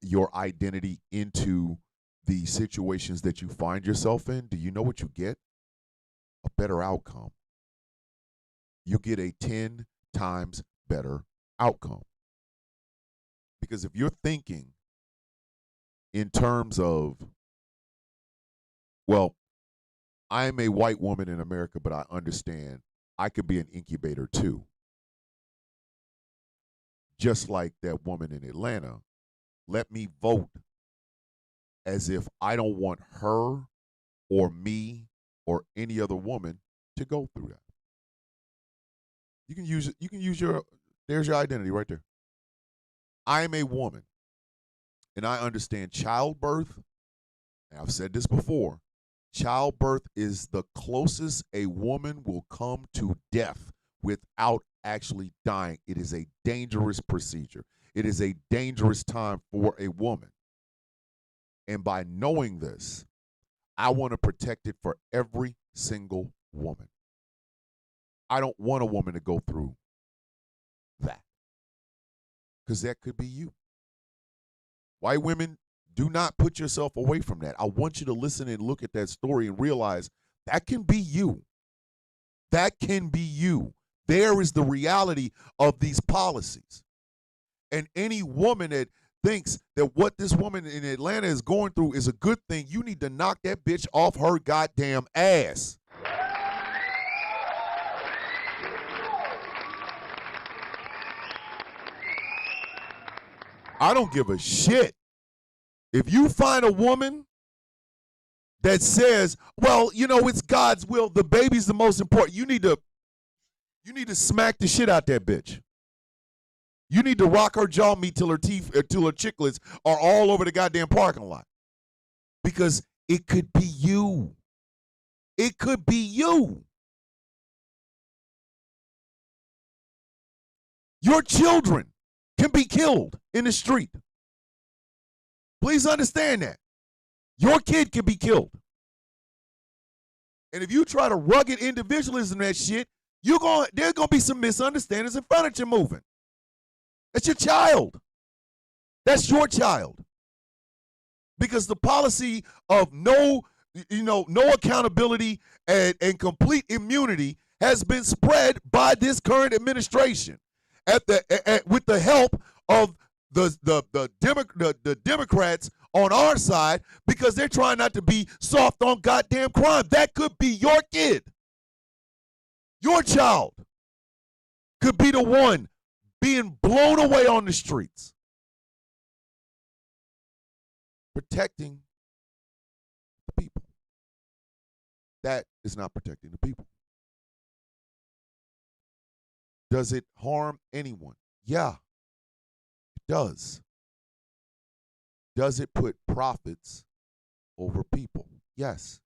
your identity into the situations that you find yourself in, do you know what you get? A better outcome. You get a 10 times better outcome. Because if you're thinking in terms of, well, I'm a white woman in America, but I understand I could be an incubator too. Just like that woman in Atlanta, let me vote as if I don't want her or me or any other woman to go through that. You can use there's your identity right there. I am a woman, and I understand childbirth, and I've said this before, childbirth is the closest a woman will come to death without actually dying. It is a dangerous procedure. It is a dangerous time for a woman. And by knowing this, I want to protect it for every single woman. I don't want a woman to go through that, because that could be you. White women, do not put yourself away from that. I want you to listen and look at that story and realize that can be you. That can be you. There is the reality of these policies. And any woman that thinks that what this woman in Atlanta is going through is a good thing, you need to knock that bitch off her goddamn ass. I don't give a shit. If you find a woman that says, well, you know, it's God's will, the baby's the most important, you need to smack the shit out that bitch. You need to rock her jaw meat till her chiclets are all over the goddamn parking lot. Because it could be you. It could be you. Your children can be killed in the street. Please understand that. Your kid can be killed. And if you try to rugged individualism that shit, there's gonna be some misunderstandings and furniture moving. That's your child. That's your child. Because the policy of no accountability and complete immunity has been spread by this current administration with the help of the Democrats on our side, because they're trying not to be soft on goddamn crime. That could be your kid. Your child could be the one being blown away on the streets. Protecting the people. That is not protecting the people. Does it harm anyone? Yeah, it does. Does it put profits over people? Yes.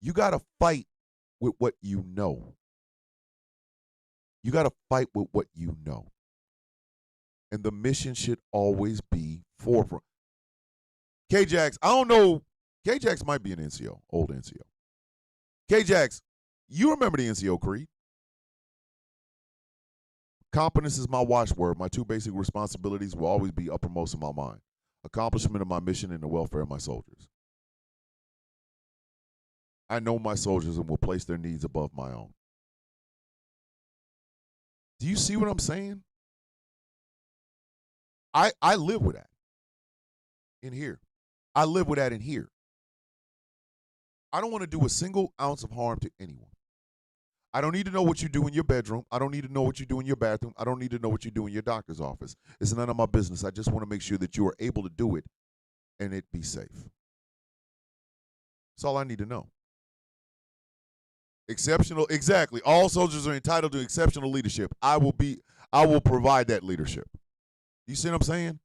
You got to fight with what you know. You got to fight with what you know. And the mission should always be forefront. K-Jax, I don't know. K-Jax might be an NCO, old NCO. K-Jax, you remember the NCO creed. Competence is my watchword. My two basic responsibilities will always be uppermost in my mind. Accomplishment of my mission and the welfare of my soldiers. I know my soldiers and will place their needs above my own. Do you see what I'm saying? I live with that in here. I live with that in here. I don't want to do a single ounce of harm to anyone. I don't need to know what you do in your bedroom. I don't need to know what you do in your bathroom. I don't need to know what you do in your doctor's office. It's none of my business. I just want to make sure that you are able to do it and it be safe. That's all I need to know. Exceptional, exactly. All soldiers are entitled to exceptional leadership. I will provide that leadership. You see what I'm saying?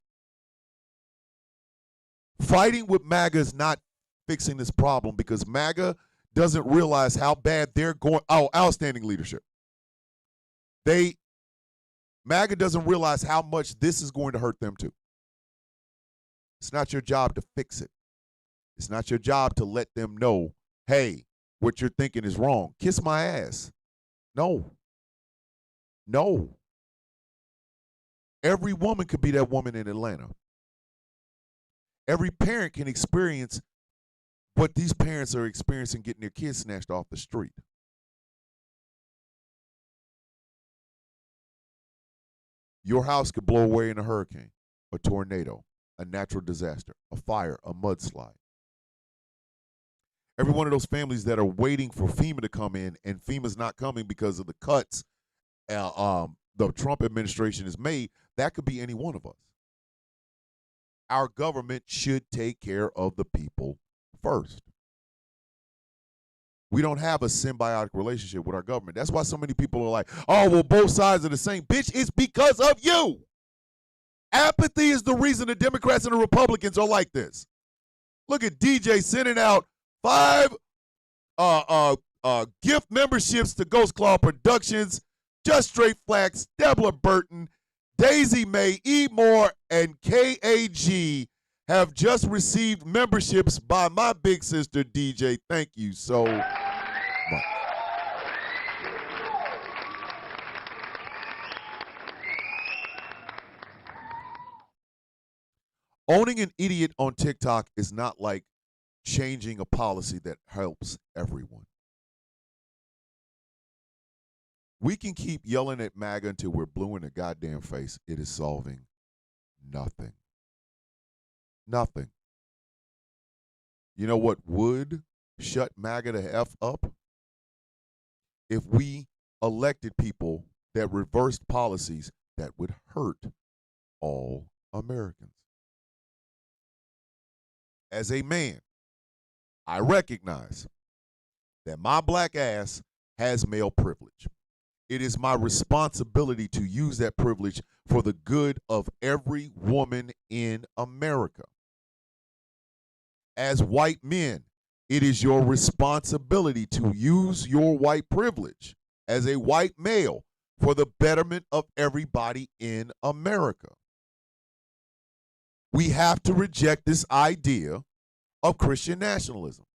Fighting with MAGA is not fixing this problem because MAGA doesn't realize how bad they're going. Oh, outstanding leadership. MAGA doesn't realize how much this is going to hurt them too. It's not your job to fix it. It's not your job to let them know, hey, what you're thinking is wrong. Kiss my ass. No. No. Every woman could be that woman in Atlanta. Every parent can experience what these parents are experiencing getting their kids snatched off the street. Your house could blow away in a hurricane, a tornado, a natural disaster, a fire, a mudslide. Every one of those families that are waiting for FEMA to come in and FEMA's not coming because of the cuts the Trump administration has made, that could be any one of us. Our government should take care of the people first. We don't have a symbiotic relationship with our government. That's why so many people are like, oh, well, both sides are the same. Bitch, it's because of you. Apathy is the reason the Democrats and the Republicans are like this. Look at DJ sending out 5 gift memberships to Ghost Claw Productions, Just Straight Flax, Deborah Burton, Daisy May, E. Moore, and KAG have just received memberships by my big sister, DJ. Thank you so much. Owning an idiot on TikTok is not like changing a policy that helps everyone. We can keep yelling at MAGA until we're blue in the goddamn face. It is solving nothing. Nothing. You know what would shut MAGA the F up? If we elected people that reversed policies that would hurt all Americans. As a man, I recognize that my black ass has male privilege. It is my responsibility to use that privilege for the good of every woman in America. As white men, it is your responsibility to use your white privilege as a white male for the betterment of everybody in America. We have to reject this idea of Christian nationalism.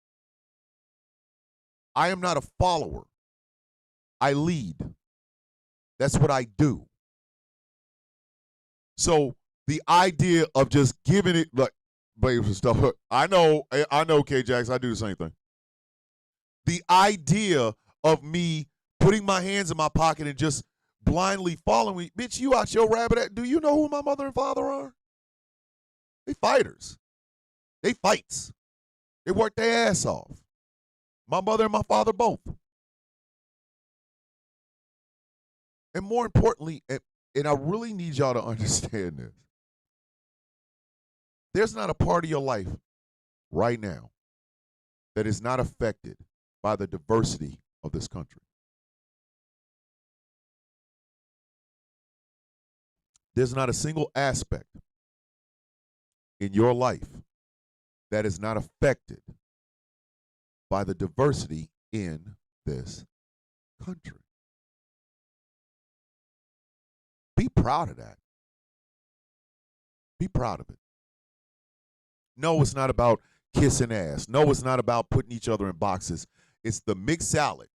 I am not a follower. I lead. That's what I do. So the idea of just giving it, like, babe, stuff. I know, K-Jax, I do the same thing. The idea of me putting my hands in my pocket and just blindly following, bitch, you out your rabbit ass. Do you know who my mother and father are? They fighters. They fights. They work their ass off. My mother and my father both. And more importantly, and I really need y'all to understand this, there's not a part of your life right now that is not affected by the diversity of this country. There's not a single aspect in your life that is not affected by the diversity in this country. be proud of that. Be proud of it. No, it's not about kissing ass. No, it's not about putting each other in boxes. It's the mixed salad.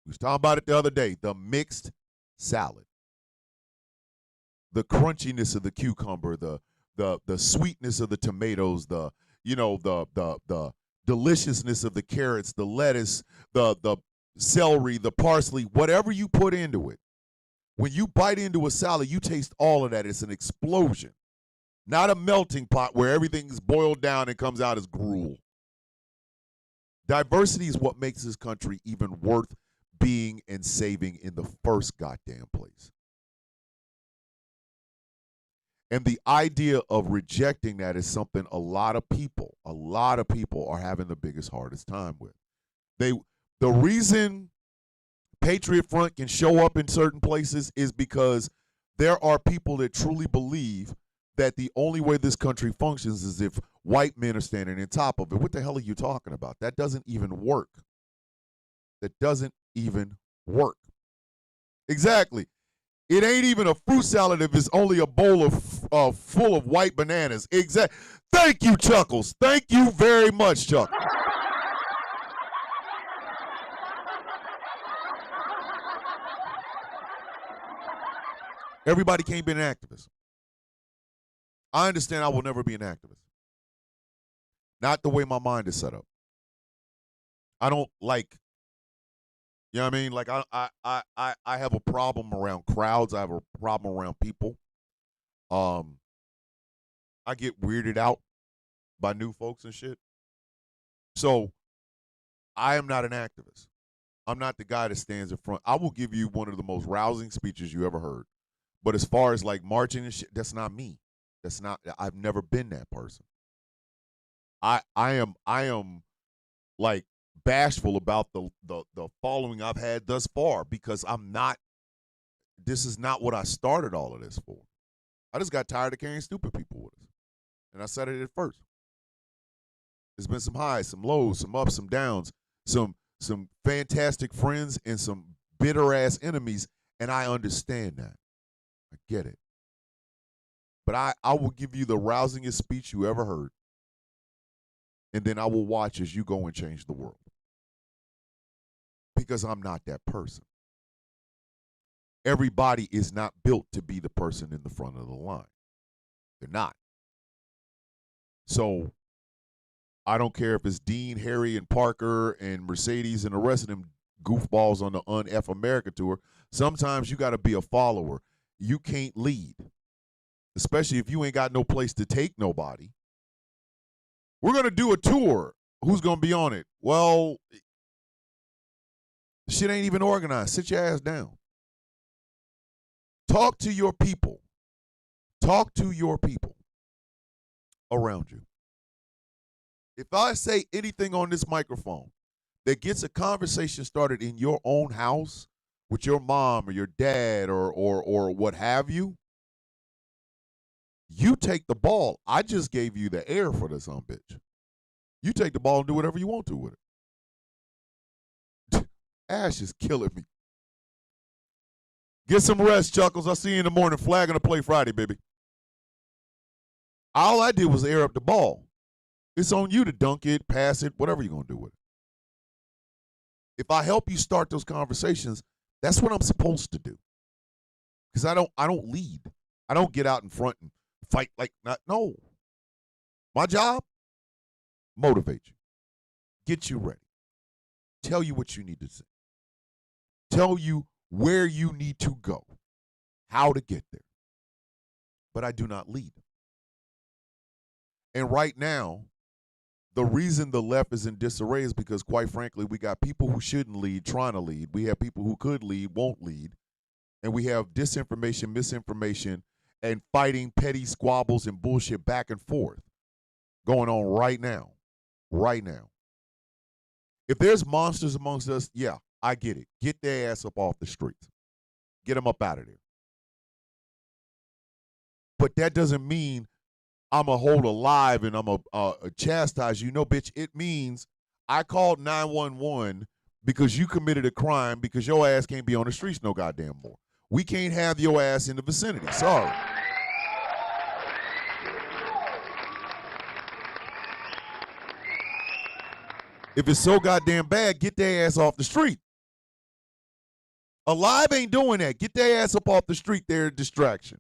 We was talking about it the other day. The mixed salad. The crunchiness of the cucumber, the sweetness of the tomatoes, the deliciousness of the carrots, the lettuce, the celery, the parsley, whatever you put into it. When you bite into a salad, you taste all of that. It's an explosion, not a melting pot where everything's boiled down and comes out as gruel. Diversity is what makes this country even worth being and saving in the first goddamn place. And the idea of rejecting that is something a lot of people are having the biggest, hardest time with. The reason Patriot Front can show up in certain places is because there are people that truly believe that the only way this country functions is if white men are standing on top of it. What the hell are you talking about? That doesn't even work. That doesn't even work. Exactly. It ain't even a fruit salad if it's only a bowl of full of white bananas. Exactly. Thank you, Chuckles. Thank you very much, Chuckles. Everybody can't be an activist. I understand I will never be an activist. Not the way my mind is set up. I don't like, you know what I mean? Like I have a problem around crowds. I have a problem around people. I get weirded out by new folks and shit. So I am not an activist. I'm not the guy that stands in front. I will give you one of the most rousing speeches you ever heard. But as far as like marching and shit, that's not me. That's not. I've never been that person. I am like bashful about the following I've had thus far because I'm not. This is not what I started all of this for. I just got tired of carrying stupid people with us, and I said it at first. There's been some highs, some lows, some ups, some downs, some fantastic friends and some bitter ass enemies, and I understand that. I get it. But I will give you the rousingest speech you ever heard. And then I will watch as you go and change the world. Because I'm not that person. Everybody is not built to be the person in the front of the line. They're not. So I don't care if it's Dean, Harry, and Parker, and Mercedes, and the rest of them goofballs on the Un-F America tour. Sometimes you got to be a follower. You can't lead. Especially if you ain't got no place to take nobody. We're going to do a tour. Who's going to be on it? Well, shit ain't even organized. Sit your ass down. Talk to your people. Talk to your people around you. If I say anything on this microphone that gets a conversation started in your own house with your mom or your dad or what have you, you take the ball. I just gave you the air for this bitch. You take the ball and do whatever you want to with it. Ash is killing me. Get some rest, Chuckles. I'll see you in the morning. Flag gonna play Friday, baby. All I did was air up the ball. It's on you to dunk it, pass it, whatever you're gonna do with it. If I help you start those conversations, that's what I'm supposed to do. Because I don't lead. I don't get out in front and fight like not. No. My job, motivate you. Get you ready. Tell you what you need to say. Tell you where you need to go. How to get there. But I do not lead. And right now, the reason the left is in disarray is because, quite frankly, we got people who shouldn't lead trying to lead. We have people who could lead, won't lead. And we have disinformation, misinformation, and fighting petty squabbles and bullshit back and forth going on right now. Right now. If there's monsters amongst us, yeah, I get it. Get their ass up off the streets. Get them up out of there. But that doesn't mean I'm going to hold alive and I'm going to chastise you. No, bitch, it means I called 911 because you committed a crime because your ass can't be on the streets no goddamn more. we can't have your ass in the vicinity. Sorry. If it's so goddamn bad, get their ass off the street. Alive ain't doing that. Get their ass up off the street. They're a distraction.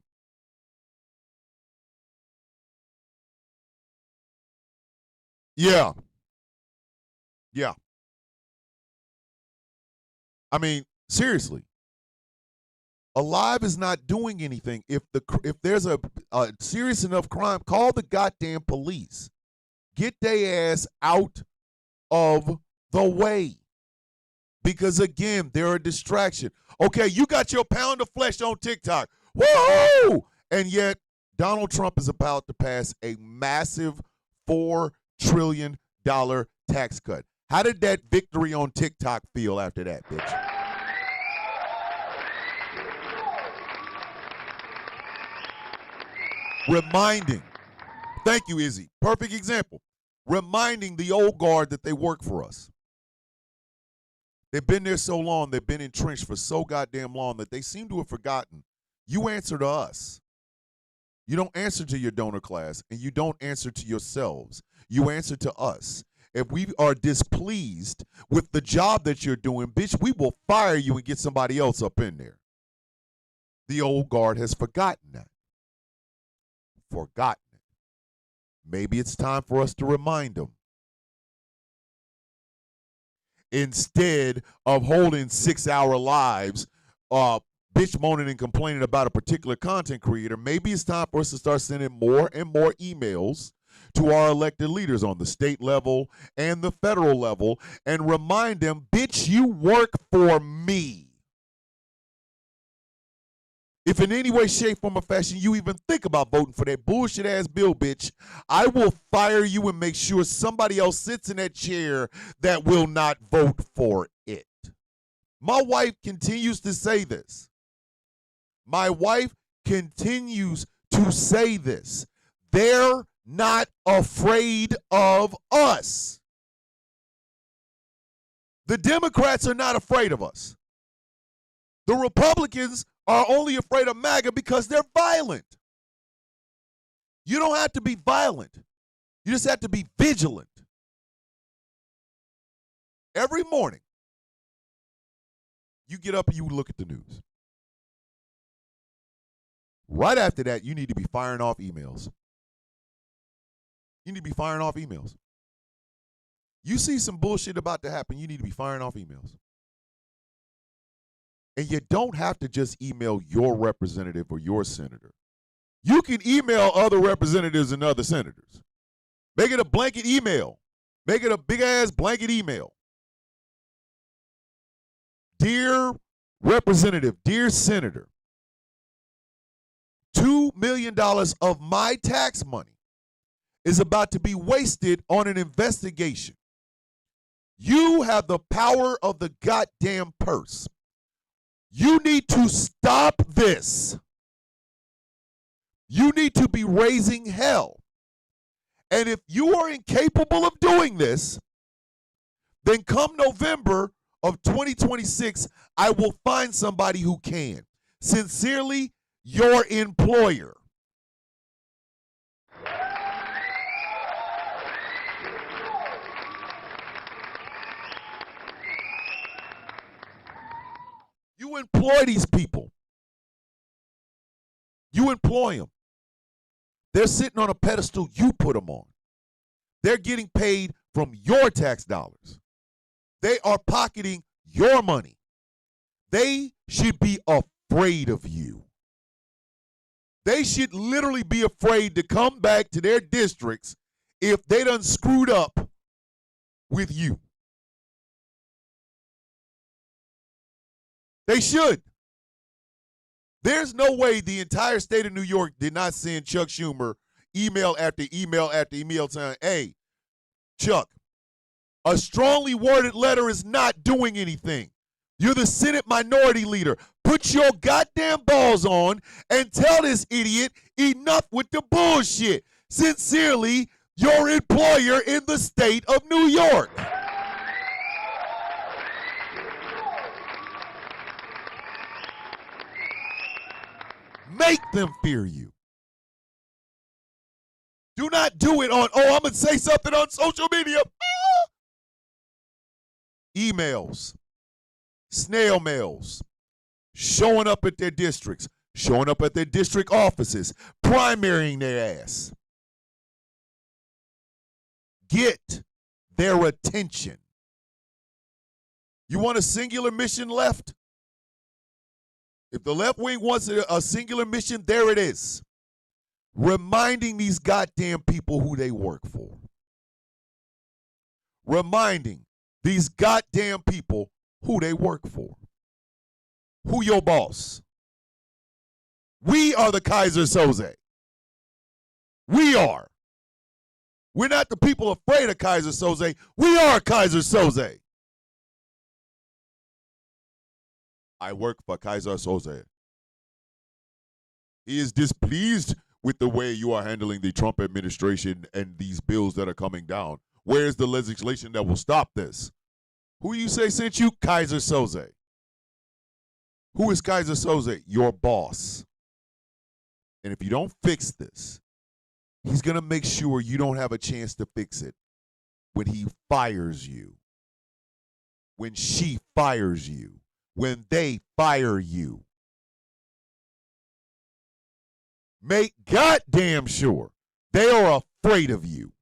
Yeah. Yeah. I mean, seriously. Alive is not doing anything. If there's a serious enough crime, call the goddamn police. Get their ass out of the way. Because again, they're a distraction. Okay, you got your pound of flesh on TikTok. Woohoo! And yet, Donald Trump is about to pass a massive $4 trillion tax cut. How did that victory on TikTok feel after that, bitch? Reminding. Thank you, Izzy. Perfect example. Reminding the old guard that they work for us. They've been there so long, they've been entrenched for so goddamn long that they seem to have forgotten. You answer to us. You don't answer to your donor class, and you don't answer to yourselves. You answer to us. If we are displeased with the job that you're doing, bitch, we will fire you and get somebody else up in there. The old guard has forgotten that. Forgotten it. Maybe it's time for us to remind them. Instead of holding 6-hour lives, bitch moaning and complaining about a particular content creator, maybe it's time for us to start sending more and more emails to our elected leaders on the state level and the federal level and remind them, bitch, you work for me. If in any way, shape, form, or fashion you even think about voting for that bullshit ass bill, bitch, I will fire you and make sure somebody else sits in that chair that will not vote for it. My wife continues to say this. My wife continues to say this. They're not afraid of us. The Democrats are not afraid of us. The Republicans are only afraid of MAGA because they're violent. You don't have to be violent. You just have to be vigilant. Every morning, you get up and you look at the news. Right after that, you need to be firing off emails. You need to be firing off emails. You see some bullshit about to happen, you need to be firing off emails. And you don't have to just email your representative or your senator. You can email other representatives and other senators. Make it a blanket email. Make it a big-ass blanket email. Dear Representative, dear Senator, $2 million of my tax money is about to be wasted on an investigation. You have the power of the goddamn purse. You need to stop this. You need to be raising hell. And if you are incapable of doing this, then come November of 2026, I will find somebody who can. Sincerely, your employer. You employ these people. You employ them. They're sitting on a pedestal you put them on. They're getting paid from your tax dollars. They are pocketing your money. They should be afraid of you. They should literally be afraid to come back to their districts if they done screwed up with you. They should. There's no way the entire state of New York did not send Chuck Schumer email after email after email saying, hey, Chuck, a strongly worded letter is not doing anything. You're the Senate minority leader. Put your goddamn balls on and tell this idiot enough with the bullshit. Sincerely, your employer in the state of New York. Make them fear you. Do not do it on, I'm going to say something on social media. Emails, snail mails, showing up at their districts, showing up at their district offices, primarying their ass. Get their attention. You want a singular mission left? If the left wing wants a singular mission, there it is. Reminding these goddamn people who they work for. Reminding these goddamn people who they work for. Who your boss? We are the Kaiser Soze. We are. We're not the people afraid of Kaiser Soze. We are Kaiser Soze. I work for Kaiser Soze. He is displeased with the way you are handling the Trump administration and these bills that are coming down. Where is the legislation that will stop this? Who you say sent you? Kaiser Soze. Who is Kaiser Soze? Your boss. And if you don't fix this, he's going to make sure you don't have a chance to fix it when he fires you, when she fires you, when they fire you. Make goddamn sure they are afraid of you.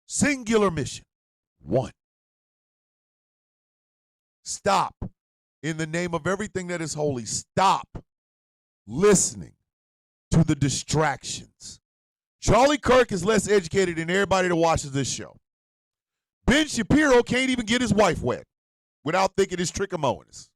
Singular mission. 1. Stop. In the name of everything that is holy, stop listening to the distractions. Charlie Kirk is less educated than everybody that watches this show. Ben Shapiro can't even get his wife wet without thinking it's trichomonas.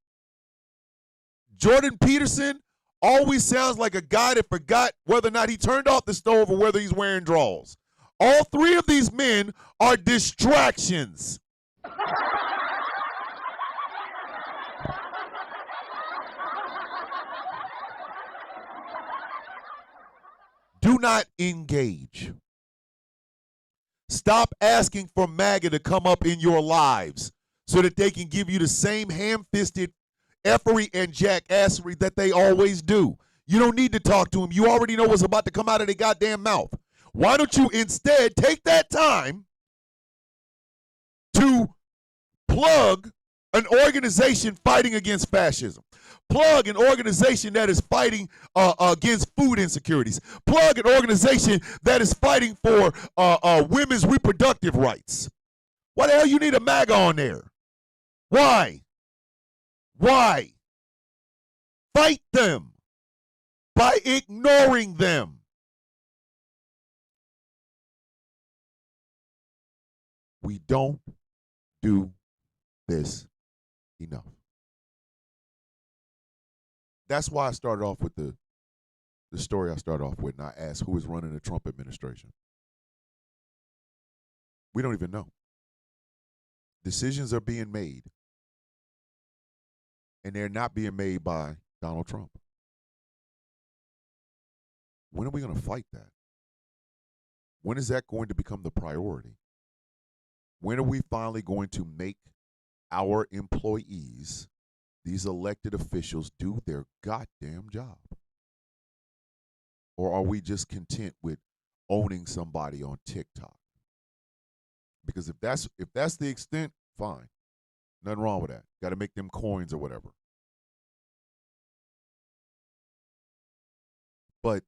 Jordan Peterson always sounds like a guy that forgot whether or not he turned off the stove or whether he's wearing drawers. All three of these men are distractions. Do not engage. Stop asking for MAGA to come up in your lives so that they can give you the same ham-fisted effery and jackassery that they always do. You don't need to talk to them. You already know what's about to come out of their goddamn mouth. Why don't you instead take that time to plug an organization fighting against fascism? Plug an organization that is fighting against food insecurities. Plug an organization that is fighting for women's reproductive rights. Why the hell you need a MAGA on there? Why? Why? Fight them by ignoring them. We don't do this enough. That's why I started off with the story I started off with, and I asked who is running the Trump administration. We don't even know. Decisions are being made, and they're not being made by Donald Trump. When are we going to fight that? When is that going to become the priority? When are we finally going to make our employees, these elected officials, do their goddamn job? Or are we just content with owning somebody on TikTok? Because if that's the extent, fine. Nothing wrong with that. Got to make them coins or whatever. But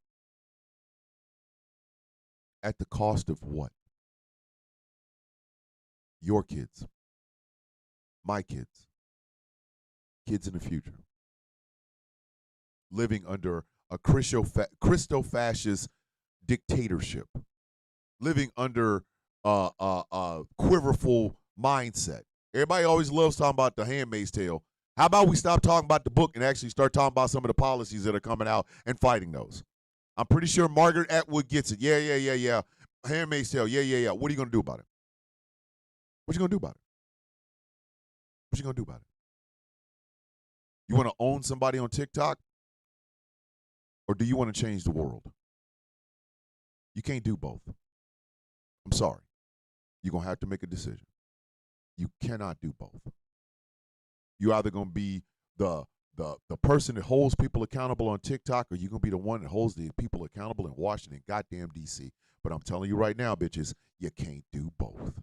at the cost of what? Your kids, my kids, kids in the future, living under a Christo-fascist dictatorship, living under a quiverful mindset. Everybody always loves talking about The Handmaid's Tale. How about we stop talking about the book and actually start talking about some of the policies that are coming out and fighting those? I'm pretty sure Margaret Atwood gets it. Yeah. Handmaid's Tale. Yeah. What are you going to do about it? What you going to do about it? What you going to do about it? You want to own somebody on TikTok? Or do you want to change the world? You can't do both. I'm sorry. You're going to have to make a decision. You cannot do both. You're either going to be the the person that holds people accountable on TikTok, or you gonna be the one that holds the people accountable in Washington, goddamn DC. But I'm telling you right now, bitches, you can't do both.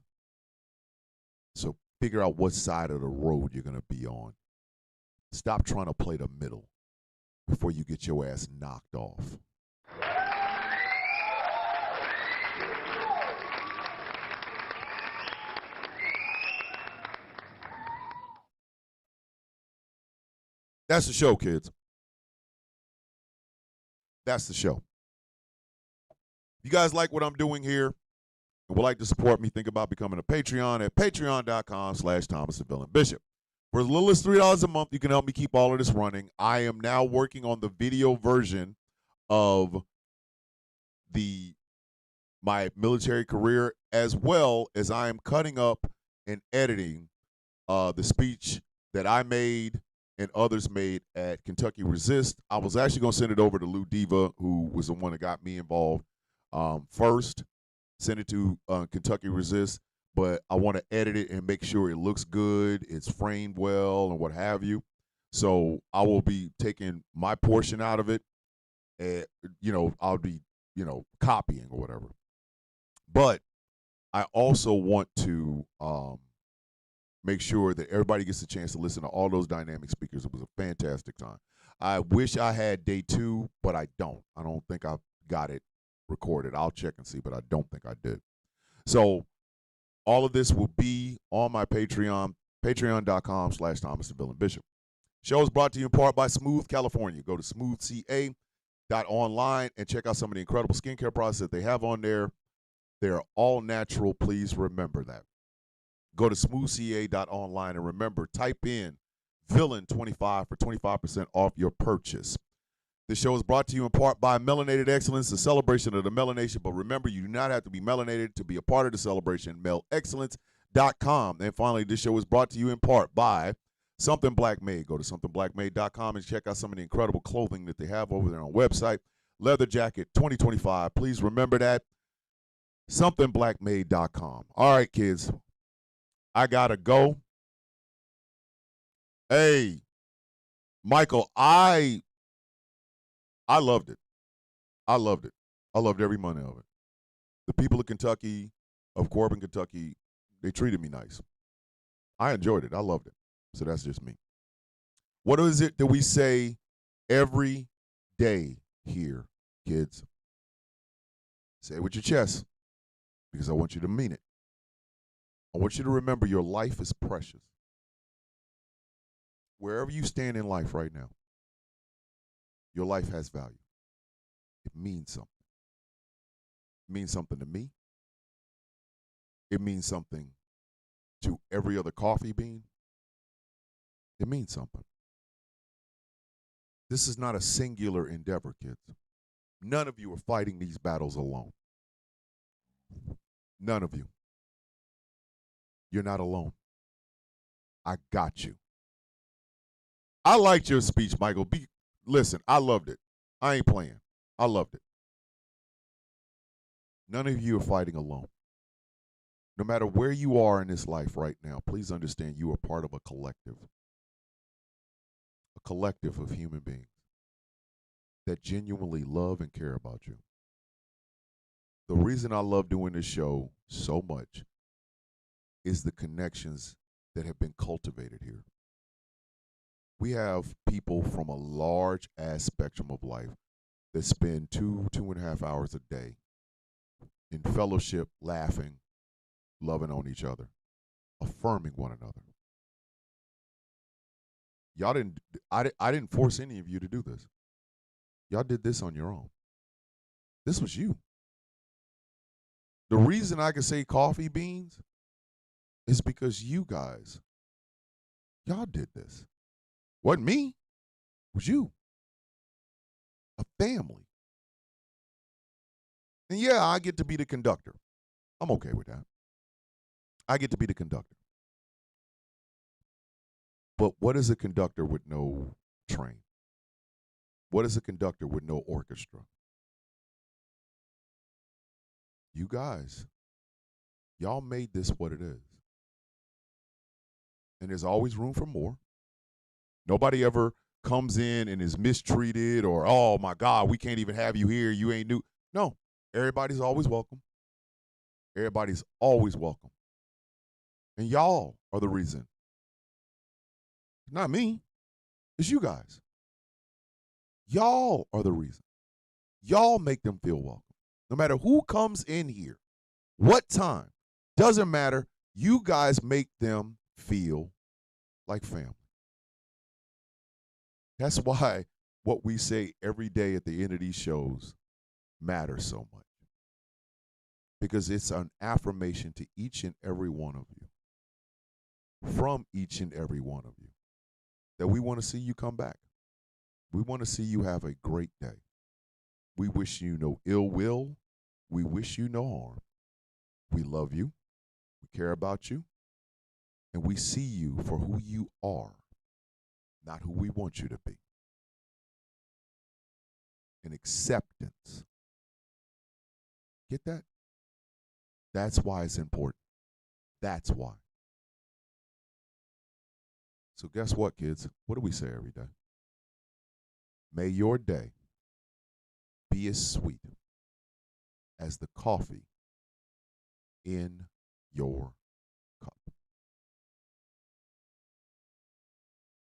So figure out what side of the road you're gonna be on. Stop trying to play the middle before you get your ass knocked off. That's the show, kids. That's the show. If you guys like what I'm doing here and would like to support me, think about becoming a Patreon at patreon.com/Thomas_Bishop. For as little as $3 a month, you can help me keep all of this running. I am now working on the video version of my military career, as well as I am cutting up and editing the speech that I made and others made at Kentucky Resist. I was actually going to send it over to Lou Diva, who was the one that got me involved first. Send it to Kentucky Resist, but I want to edit it and make sure it looks good, it's framed well, and what have you. So I will be taking my portion out of it, and I'll be copying or whatever. But I also want to make sure that everybody gets a chance to listen to all those dynamic speakers. It was a fantastic time. I wish I had day 2, but I don't. I don't think I've got it recorded. I'll check and see, but I don't think I did. So all of this will be on my Patreon, patreon.com/Thomas_Bishop. Show is brought to you in part by Smooth California. Go to smoothca.online and check out some of the incredible skincare products that they have on there. They're all natural. Please remember that. Go to smoothca.online and remember, type in Villain25 for 25% off your purchase. This show is brought to you in part by Melanated Excellence, the celebration of the melanation. But remember, you do not have to be melanated to be a part of the celebration. MELExcellence.com. And finally, this show is brought to you in part by Something Black Made. Go to somethingblackmade.com and check out some of the incredible clothing that they have over there on the website. Leather Jacket 2025. Please remember that. Somethingblackmade.com. All right, kids. I got to go. Hey, Michael, I loved it. I loved it. I loved every minute of it. The people of Kentucky, of Corbin, Kentucky, they treated me nice. I enjoyed it. I loved it. So that's just me. What is it that we say every day here, kids? Say it with your chest, because I want you to mean it. I want you to remember your life is precious. Wherever you stand in life right now, your life has value. It means something. It means something to me. It means something to every other coffee bean. It means something. This is not a singular endeavor, kids. None of you are fighting these battles alone. None of you. You're not alone. I got you. I liked your speech, Michael. Listen, I loved it. I ain't playing. I loved it. None of you are fighting alone. No matter where you are in this life right now, please understand you are part of a collective of human beings that genuinely love and care about you. The reason I love doing this show so much is the connections that have been cultivated here. We have people from a large ass spectrum of life that spend 2.5 hours a day in fellowship, laughing, loving on each other, affirming one another. I didn't force any of you to do this. Y'all did this on your own. This was you. The reason I can say coffee beans is because you guys, y'all did this. Wasn't me. It was you. A family. And yeah, I get to be the conductor. I'm okay with that. I get to be the conductor. But what is a conductor with no train? What is a conductor with no orchestra? You guys, y'all made this what it is. And there's always room for more. Nobody ever comes in and is mistreated or, oh my God, we can't even have you here. You ain't new. No, everybody's always welcome. Everybody's always welcome. And y'all are the reason. Not me. It's you guys. Y'all are the reason. Y'all make them feel welcome. No matter who comes in here, what time, doesn't matter. You guys make them feel like family. That's why what we say every day at the end of these shows matters so much. Because it's an affirmation to each and every one of you, from each and every one of you, that we want to see you come back. We want to see you have a great day. We wish you no ill will. We wish you no harm. We love you. We care about you. And we see you for who you are, not who we want you to be. And acceptance. Get that? That's why it's important. That's why. So guess what, kids? What do we say every day? May your day be as sweet as the coffee in your cup.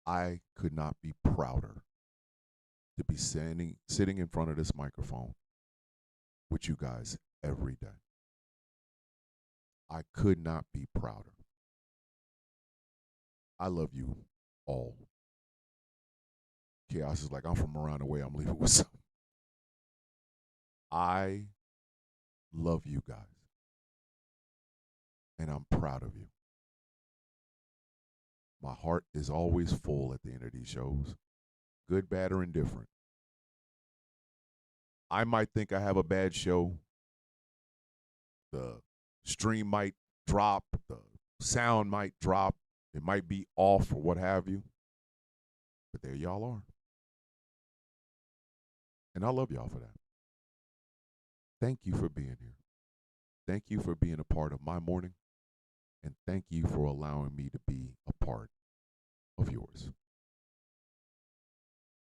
I could not be prouder to be sitting in front of this microphone with you guys every day. I could not be prouder. I love you all. Chaos is like, I'm from around the way, I'm leaving with something. I love you guys. And I'm proud of you. My heart is always full at the end of these shows, good, bad, or indifferent. I might think I have a bad show. The stream might drop. The sound might drop. It might be off or what have you. But there y'all are. And I love y'all for that. Thank you for being here. Thank you for being a part of my morning. And thank you for allowing me to be a part of yours.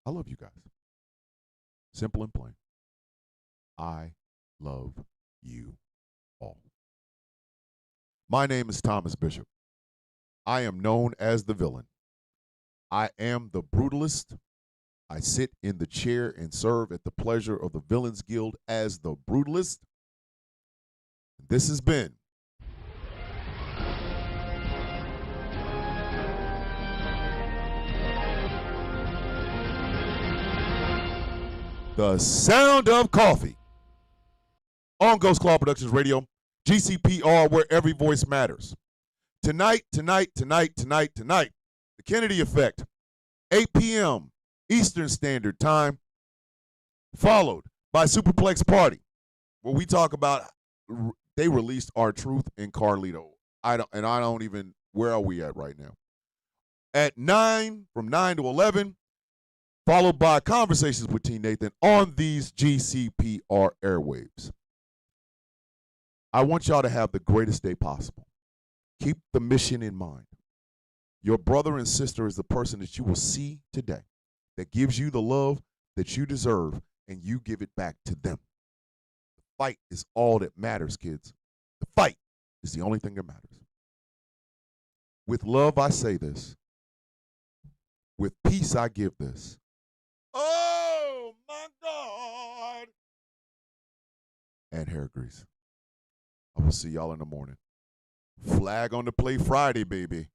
I love you guys. Simple and plain. I love you all. My name is Thomas Bishop. I am known as the villain. I am the brutalist. I sit in the chair and serve at the pleasure of the Villains Guild as the brutalist. This has been The Sound of Coffee on Ghost Claw Productions Radio, GCPR, where every voice matters. Tonight, the Kennedy Effect, 8 p.m. Eastern Standard Time, followed by Superplex Party, where we talk about, they released R-Truth and Carlito. I don't even, where are we at right now? At 9, from 9 to 11, followed by Conversations with T. Nathan on these GCPR airwaves. I want y'all to have the greatest day possible. Keep the mission in mind. Your brother and sister is the person that you will see today that gives you the love that you deserve, and you give it back to them. The fight is all that matters, kids. The fight is the only thing that matters. With love, I say this. With peace, I give this. Oh, my God. And hair grease. I will see y'all in the morning. Flag on the play Friday, baby.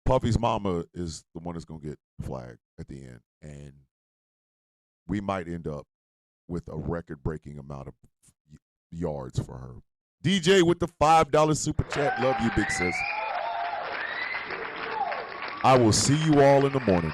Puffy's mama is the one that's going to get the flag at the end. And we might end up with a record-breaking amount of yards for her. DJ with the $5 super chat. Love you, big sis. I will see you all in the morning.